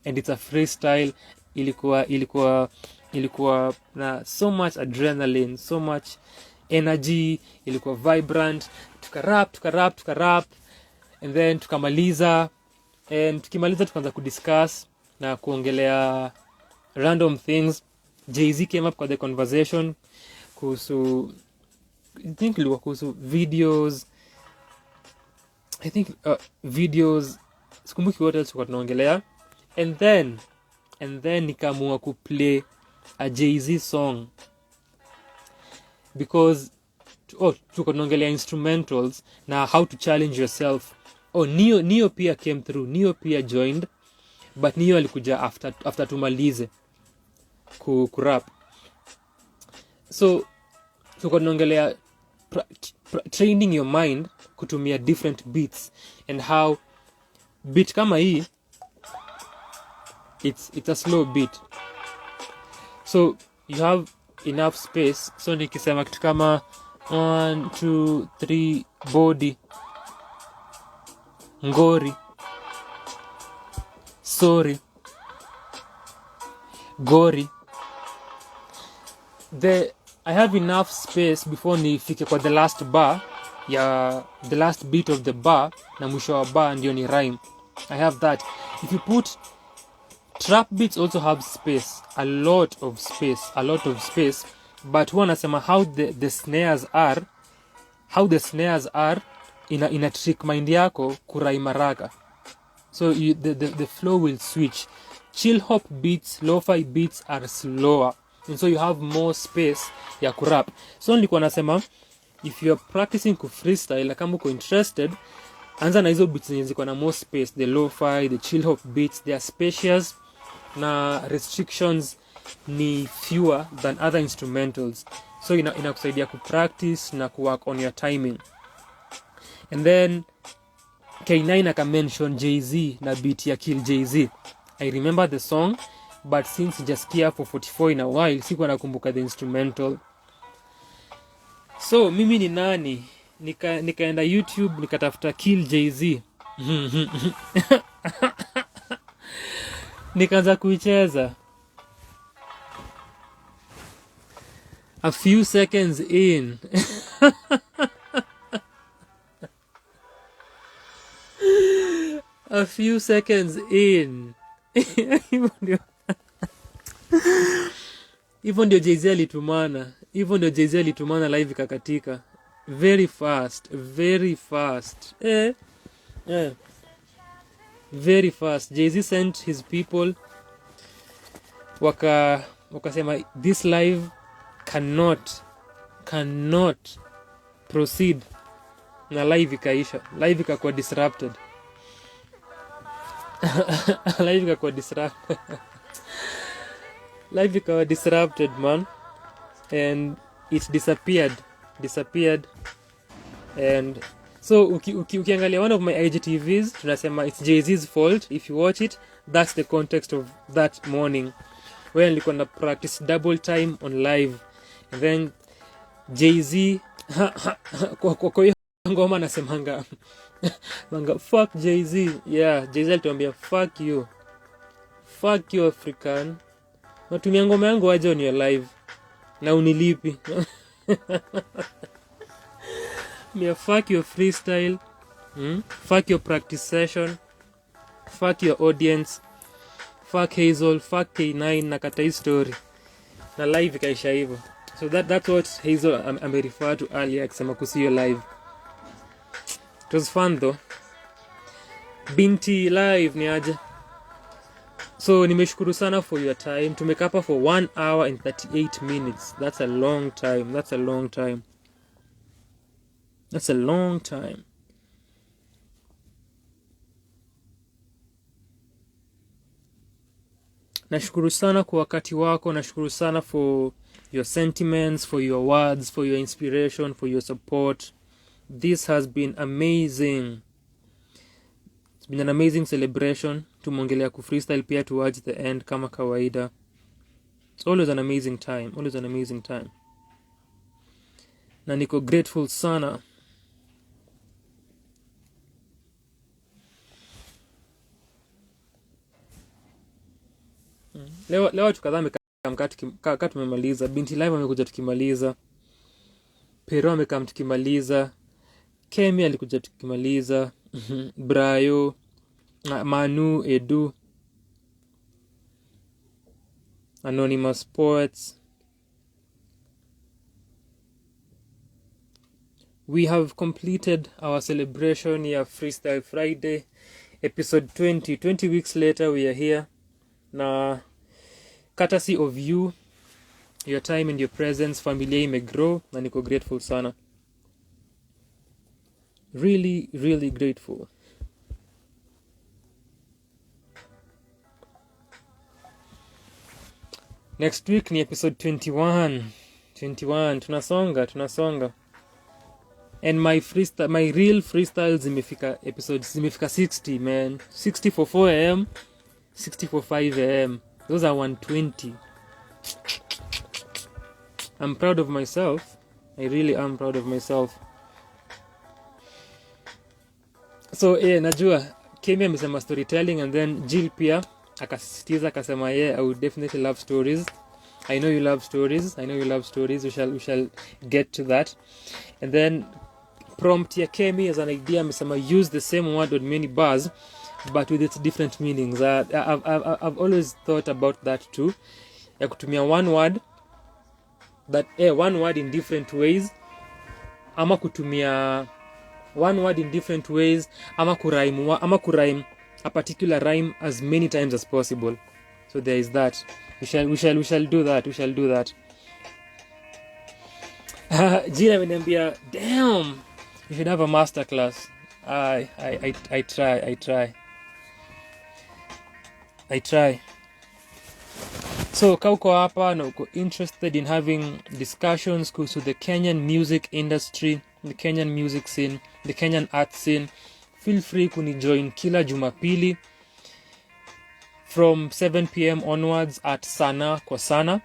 and it's a freestyle. Ilikuwa na so much adrenaline, so much energy, ilikuwa vibrant. Tukarap, and then tukamaliza, and tukimaliza tukaanza kudiscuss na kuongelea random things. Jay-Z came up with the conversation kuhusu, I think ilikuwa kuhusu videos, sikumbuki what else tulikuwa tunaongelea, and then nikaamua kuplay a Jay-Z song because tulikuwa tunaongelea instrumentals na how to challenge yourself. Nio pia came through, Nio pia joined, but Nio alikuja after tumalize kurap. So tulikuwa tunaongelea training your mind kutumia different beats, and how beat kama hii it's a slow beat, so you have enough space. So nikisema kitu kama 1 2 3 body, ngori, sorry, gori, I have enough space before nifike kwa the last bar ya the last beat of the bar, na mwisho wa bar ndio ni rhyme. I have that. If you put trap beats, also have space, a lot of space, but huwa nasema how the snares are ina trick mind yako kuraima raka, so the flow will switch. Chill hop beats, lo-fi beats are slower, and so you have more space ya kurap. So nilikuwa nasema if you are practicing ku freestyle, kama uko interested, anza na hizo beats zenye ziko na more space, the lo-fi, the chill hop beats, they are spacious na restrictions ni fewer than other instrumentals, so inakusaidia ku practice na ku work on your timing. And then K9 aka mention Jay-Z na beat ya Kill Jay-Z. I remember the song, but since sijasikia for 44 in a while, sikuwa nakumbuka the instrumental. So mimi ni nani? Nikaenda YouTube nikatafuta Kill Jay-Z. Nikaanza kuicheza. A few seconds in. Hivyo ndio Jay-Z alitumana. Live ikakatika. Very fast. Very fast. Jay-Z sent his people. Wakasema this live cannot proceed. Na live ikaisha. Live ikakuwa disrupted. Live ikawa disrupted, man, and it disappeared, and so ukiangalia one of my IGTVs tunasema it's Jay-Z's fault. If you watch it, that's the context of that morning when nilikuwa na practice double time on live, and then Jay-Z kwa hiyo ngoma nasemanga manga fuck Jay-Z. Yeah, Jay-Z alituambia fuck you African. Natumia ngoma yangu aje on your live na unilipi. Mia fuck your freestyle, fuck your practice session, fuck your audience, fuck Hazel, fuck K9 na kata story na live ikaisha hivyo. So that's what Hazel I referred to earlier akisema kusiyo live. It was fun though. Binti live ni aje. So nimeshukuru sana for your time. Tumekaa hapa for 1 hour and 38 minutes. That's a long time. Nashukuru sana kwa wakati wako. Nashukuru sana for your sentiments, for your words, for your inspiration, for your support. This has been amazing. It's been an amazing celebration. Tumongelea ku freestyle pia towards the end kama kawaida. It's always an amazing time. Na niko grateful sana. Leo tukadhame kama tumemaliza. Binti live amekuja tukimaliza. Perot amekam tukimaliza. Kemi alikuja tukimaliza. Brayo, Manu, Edu, Anonymous Poets. We have completed our celebration ya Freestyle Friday, episode 20. 20 weeks later we are here. Na courtesy of you, your time and your presence, familia imegrow na niko grateful sana. Really grateful. Next week ni episode 21. Tunasonga. And my real freestyles zimefika 60, man. 60 for 4 am, 60 for 5 am. Those are 120. I'm proud of myself. I really am proud of myself. So najua Kemi amesema storytelling, and then Jill pia akasisitiza akasema I would definitely love stories. I know you love stories. We shall get to that. And then prompt ya Kemi as an idea amesema use the same word on many bars but with its different meanings. I've always thought about that too. Ya kutumia one word in different ways, ama kutumia one word in different ways, ama kurhyme a particular rhyme as many times as possible. So there is that. We shall do that. Jina ameniambia, damn, you should have a master class. I try. So kauko hapa na uko interested in having discussions kuhusu the Kenyan music industry, the Kenyan music scene, the Kenyan art scene, feel free kunijoin kila Jumapili from 7 p.m. onwards at Sana kwa Sana.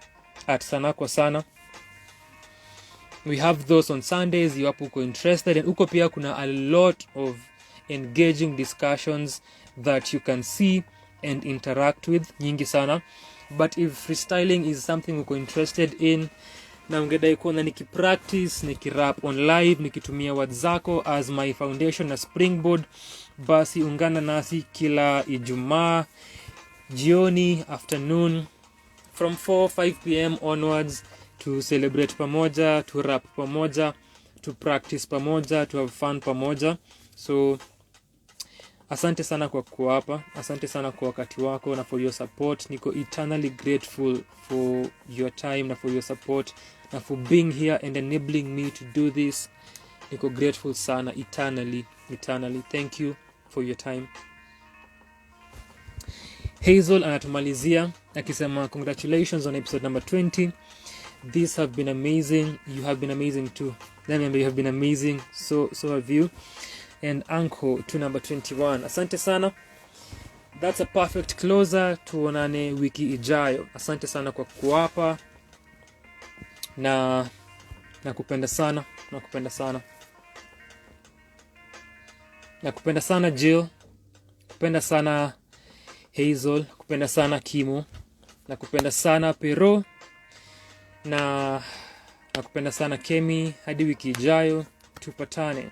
We have those on Sundays. You hapo uko interested, and uko pia kuna a lot of engaging discussions that you can see and interact with, nyingi sana. But if freestyling is something uko interested in, na ungedai kuona nikipractice, nikirap on live, nikitumia words zako as my foundation na springboard, basi ungana nasi kila Ijumaa jioni, afternoon, from 4-5 p.m. onwards, to celebrate pamoja, to rap pamoja, to practice pamoja, to have fun pamoja. So asante sana kwa kuwa hapa, asante sana kwa wakati wako na for your support. Niko eternally grateful for your time na for your support na for being here and enabling me to do this. Niko grateful sana eternally. Thank you for your time. Hazel anatumalizia akisema congratulations on episode number 20. These have been amazing. You have been amazing too. Remember, you have been amazing. So have you. And Anko to number 21. Asante sana. That's a perfect closer. Tuonane wiki ijayo. Asante sana kwa kuwapa. Na Nakupenda sana, nakupenda sana. Nakupenda sana Jill, nakupenda sana Hazel, nakupenda sana Kimo, nakupenda sana Perot, na nakupenda sana Kemi. Hadi wiki ijayo tupatane.